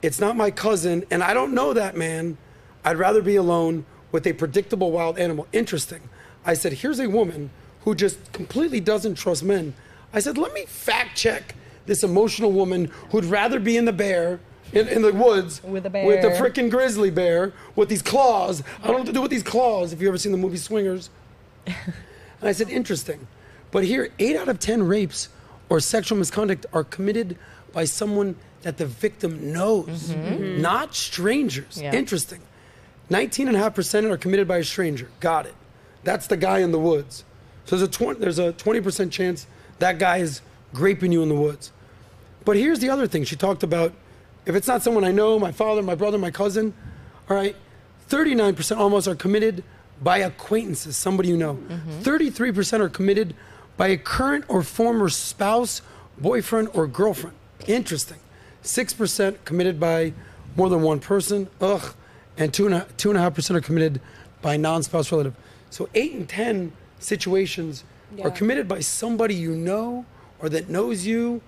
it's not my cousin, and I don't know that man, I'd rather be alone with a predictable wild animal. Interesting. I said, here's a woman who just completely doesn't trust men. I said, let me fact check this emotional woman who'd rather be in the bear, in the woods, With a bear. with the freaking grizzly bear, with these claws. I don't know what to do with these claws, if you've ever seen the movie Swingers. And I said, interesting. But here, 8 out of 10 rapes or sexual misconduct are committed by someone that the victim knows, not strangers. Yeah. Interesting. 19.5% are committed by a stranger. Got it. That's the guy in the woods. So there's a 20% chance that guy is graping you in the woods. But here's the other thing. She talked about, if it's not someone I know, my father, my brother, my cousin, all right, 39% almost are committed by acquaintances, somebody you know. 33% are committed by a current or former spouse, boyfriend, or girlfriend. Interesting. 6% committed by more than one person, ugh, and 2.5% are committed by non-spouse relative. So 8 in 10 situations are committed by somebody you know or that knows you,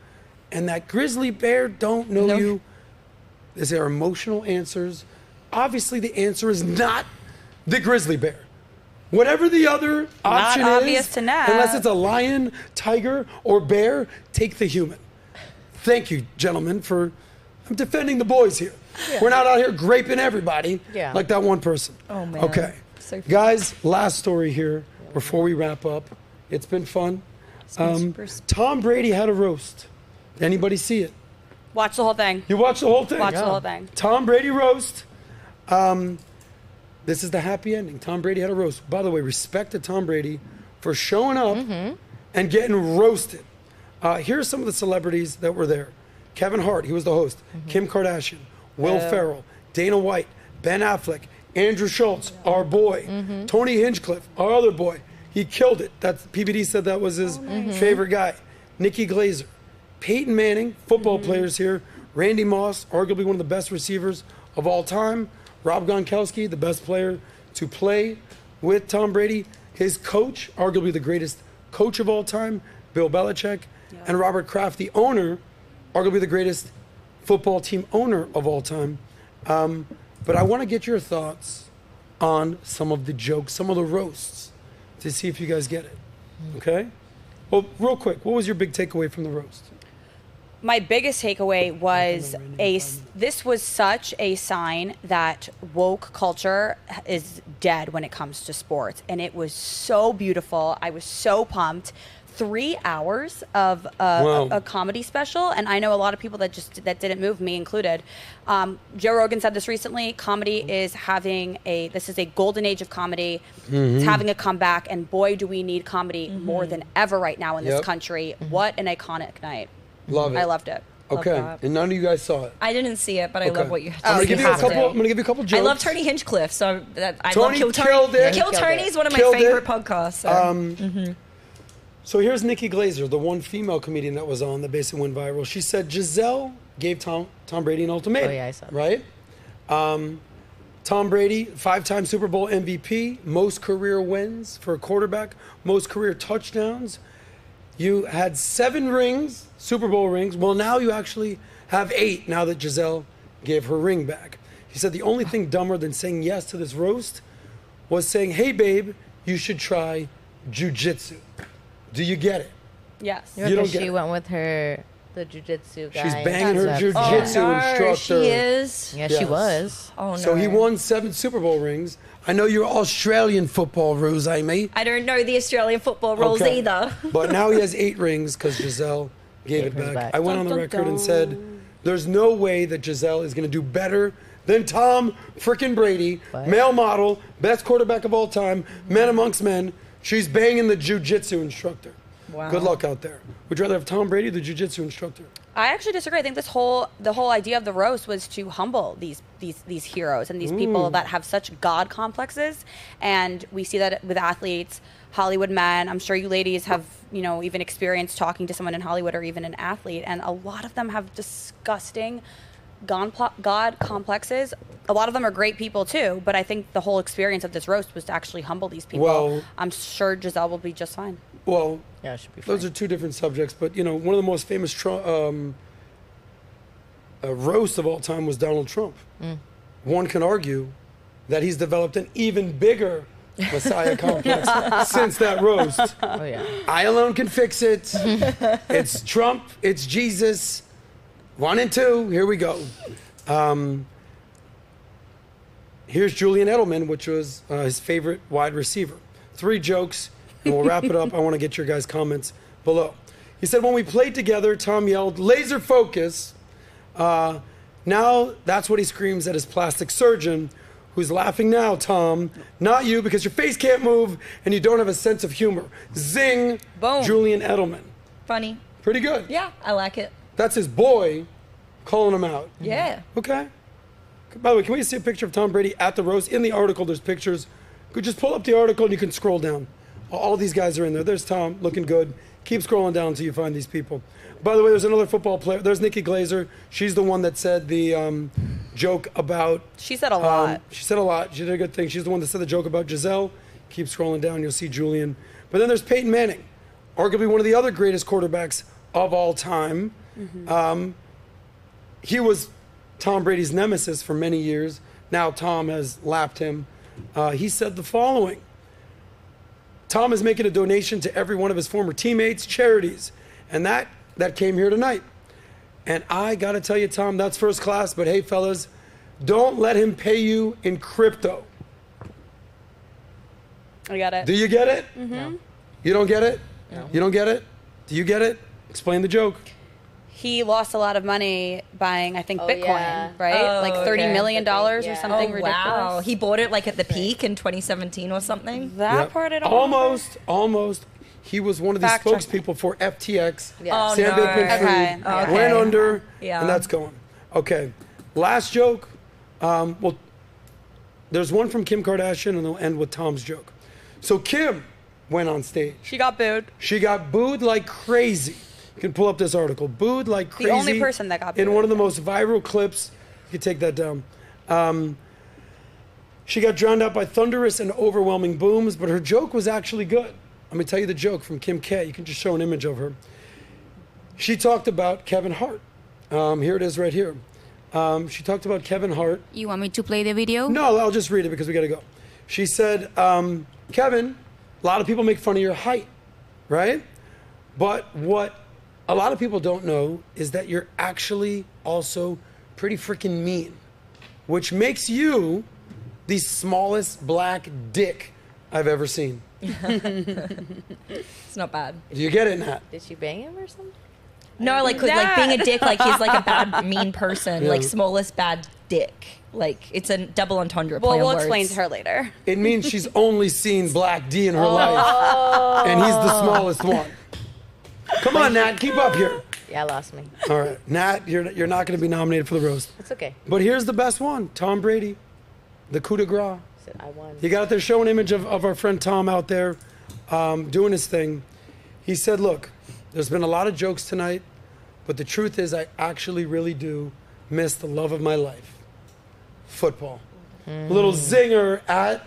and that grizzly bear don't know you. These are emotional answers. Obviously, the answer is not the grizzly bear. Whatever the other option Not obvious is, to know. unless it's a lion, tiger, or bear, take the human. Thank you, gentlemen, for I'm defending the boys here. Yeah. We're not out here graping everybody like that one person. Oh, man. Okay. So guys, last story here before we wrap up. It's been fun. Tom Brady had a roast. Did anybody see it? Watch the whole thing. You watched the whole thing? Watch the whole thing. Tom Brady roast. This is the happy ending. Tom Brady had a roast. By the way, respect to Tom Brady for showing up and getting roasted. Here are some of the celebrities that were there. Kevin Hart, he was the host. Kim Kardashian, Will Ferrell, Dana White, Ben Affleck, Andrew Schultz, our boy, Tony Hinchcliffe, our other boy. He killed it. PBD said that was his favorite guy. Nikki Glazer, Peyton Manning, football players here. Randy Moss, arguably one of the best receivers of all time. Rob Gronkowski, the best player to play with Tom Brady. His coach, arguably the greatest coach of all time, Bill Belichick. And Robert Kraft, the owner, arguably the greatest football team owner of all time. But I want to get your thoughts on some of the jokes, some of the roasts, to see if you guys get it. Okay? Well, real quick, what was your big takeaway from the roast? My biggest takeaway was this was such a sign that woke culture is dead when it comes to sports. And it was so beautiful. I was so pumped. 3 hours of a comedy special, and I know a lot of people that didn't move, me included. Joe Rogan said this recently. Comedy is having this is a golden age of comedy. It's having a comeback, and boy, do we need comedy more than ever right now in this country. What an iconic night! Love it. I loved it. Okay, and none of you guys saw it. I didn't see it, but I love what you. I'm gonna give you a couple jokes. I love Tony Hinchcliffe, so I Tony love killed it. Kill Tony's one of my favorite podcasts. So. So here's Nikki Glazer, the one female comedian that was on that basically went viral. She said Giselle gave Tom Brady an ultimatum. Oh, yeah, I saw that. Right? Tom Brady, 5-time Super Bowl MVP, most career wins for a quarterback, most career touchdowns. You had 7 rings, Super Bowl rings. Well, now you actually have 8 now that Giselle gave her ring back. He said the only thing dumber than saying yes to this roast was saying, hey, babe, you should try jiu-jitsu. Do you get it? Yes. You don't get she it. went with the jiu-jitsu guy. She's banging her jiu-jitsu instructor. She is. Yeah, she was. Oh, no. So he won 7 Super Bowl rings. I know your Australian football rules, Amy. I don't know the Australian football rules either. But now he has 8 rings because Giselle gave it back. I went on the record and said, there's no way that Giselle is going to do better than Tom frickin' Brady, male model, best quarterback of all time, men amongst men. She's banging the jiu-jitsu instructor. Wow. Good luck out there. Would you rather have Tom Brady or the jiu-jitsu instructor? I actually disagree. I think the whole idea of the roast was to humble these heroes and these people that have such God complexes, and we see that with athletes, Hollywood men. I'm sure you ladies have even experienced talking to someone in Hollywood or even an athlete, and a lot of them have disgusting God complexes. A lot of them are great people too, but I think the whole experience of this roast was to actually humble these people. Well, I'm sure Giselle will be just fine. Well, yeah, it should be fine. Those are 2 different subjects, but one of the most famous roast of all time was Donald Trump. One can argue that he's developed an even bigger Messiah complex since that roast. Oh yeah. I alone can fix it. It's Trump. It's Jesus. 1 and 2. Here we go. Here's Julian Edelman, which was his favorite wide receiver. 3 jokes, and we'll wrap it up. I want to get your guys' comments below. He said, when we played together, Tom yelled, laser focus. Now that's what he screams at his plastic surgeon, who's laughing now, Tom. Not you, because your face can't move and you don't have a sense of humor. Zing. Boom. Julian Edelman. Funny. Pretty good. Yeah, I like it. That's his boy calling him out. Yeah. Okay. By the way, can we see a picture of Tom Brady at the roast? In the article, there's pictures. Could just pull up the article and you can scroll down. All these guys are in there. There's Tom, looking good. Keep scrolling down until you find these people. By the way, there's another football player. There's Nikki Glazer. She's the one that said the joke about... She said a lot. She said a lot. She did a good thing. She's the one that said the joke about Giselle. Keep scrolling down, you'll see Julian. But then there's Peyton Manning, arguably one of the other greatest quarterbacks of all time. He was Tom Brady's nemesis for many years. Now Tom has lapped him. He said the following. Tom is making a donation to every one of his former teammates' charities. And that came here tonight. And I got to tell you, Tom, that's first class. But hey, fellas, don't let him pay you in crypto. I got it. Do you get it? No. You don't get it? No. You don't get it? Do you get it? Explain the joke. He lost a lot of money buying, I think, Bitcoin, yeah. right? Like $30 okay. million or Yeah. something Oh, ridiculous. wow. He bought it like at the peak in 2017 or something. That Yep. part I don't remember. Almost. He was one of the Fact check. spokespeople for FTX. Yeah. Oh, Sam no. Bankman-Fried Okay. went under, Yeah. and that's going. Okay. Last joke. Well, there's one from Kim Kardashian, and they'll end with Tom's joke. So Kim went on stage. She got booed. She got booed like crazy. You can pull up this article. Booed like crazy. The only person that got in booed. one of the most viral clips. You can take that down. She got drowned out by thunderous and overwhelming booms, but her joke was actually good. Let me tell you the joke from Kim K. You can just show an image of her. She talked about Kevin Hart. Here it is right here. She talked about Kevin Hart. You want me to play the video? No, I'll just read it because we got to go. She said, Kevin, a lot of people make fun of your height, right? But what a lot of people don't know is that you're actually also pretty freaking mean, which makes you the smallest black dick I've ever seen. It's not bad. Do you get it, Nat? Did she bang him or something? No, like being a dick, like he's like a bad, mean person, Yeah. like smallest bad dick. Like it's a double entendre. Well, play on we'll words. explain to her later. It means she's only seen black D in her life, and he's the smallest one. Come on, Nat, keep up here. Yeah, lost me. All right, Nat, you're not going to be nominated for the roast. It's okay. But here's the best one, Tom Brady, the coup de grace. Said I won. He got out there showing an image of our friend Tom out there doing his thing. He said, look, there's been a lot of jokes tonight, but the truth is I actually really do miss the love of my life, football. A little zinger at...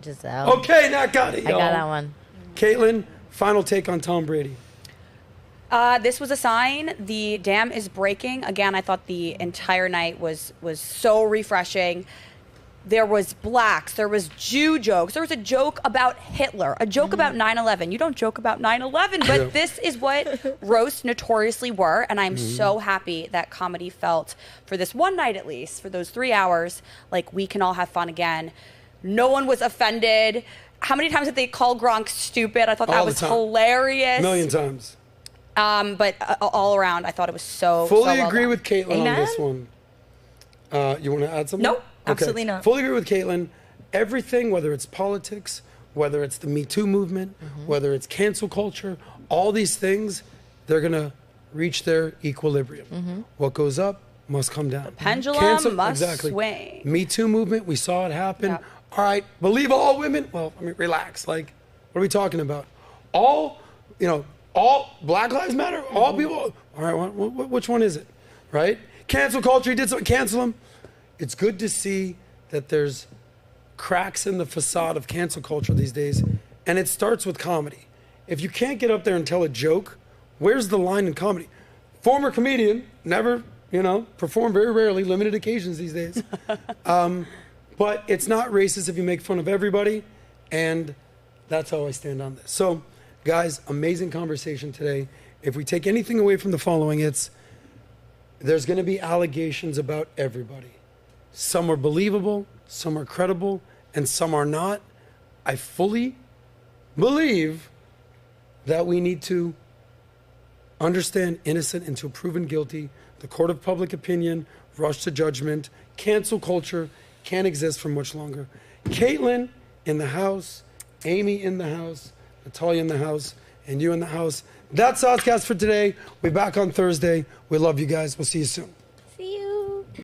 Giselle. Okay, Nat got it, I y'all. got that one. Caitlin, final take on Tom Brady. This was a sign. The dam is breaking. Again, I thought the entire night was so refreshing. There was blacks. There was Jew jokes. There was a joke about Hitler. A joke about 9/11. You don't joke about 9/11, but Yeah. this is what roasts notoriously were. And I'm so happy that comedy felt, for this one night at least, for those 3 hours, like we can all have fun again. No one was offended. How many times did they call Gronk stupid? I thought All that the was time. hilarious. A million times. But all around, I thought it was so Fully so well agree done. with Caitlin on Amen. this one. You want to add something? Nope, absolutely not. Fully agree with Caitlin. Everything, whether it's politics, whether it's the Me Too movement, whether it's cancel culture, all these things, they're going to reach their equilibrium. What goes up must come down. Pendulum must swing. Me Too movement, we saw it happen. Yep. All right, believe all women? Well, I mean, relax. Like, what are we talking about? All Black Lives Matter? All people? All right, which one is it? Right? Cancel culture, he did something, cancel him. It's good to see that there's cracks in the facade of cancel culture these days, and it starts with comedy. If you can't get up there and tell a joke, where's the line in comedy? Former comedian, never, perform very rarely, limited occasions these days. But it's not racist if you make fun of everybody, and that's how I stand on this. So, guys, amazing conversation today. If we take anything away from the following, there's going to be allegations about everybody. Some are believable, some are credible, and some are not. I fully believe that we need to understand innocent until proven guilty. The court of public opinion, rush to judgment, cancel culture can't exist for much longer. Caitlin in the house, Amy in the house, Natalia in the house, and you in the house. That's SOSCAST for today. We'll be back on Thursday. We love you guys. We'll see you soon.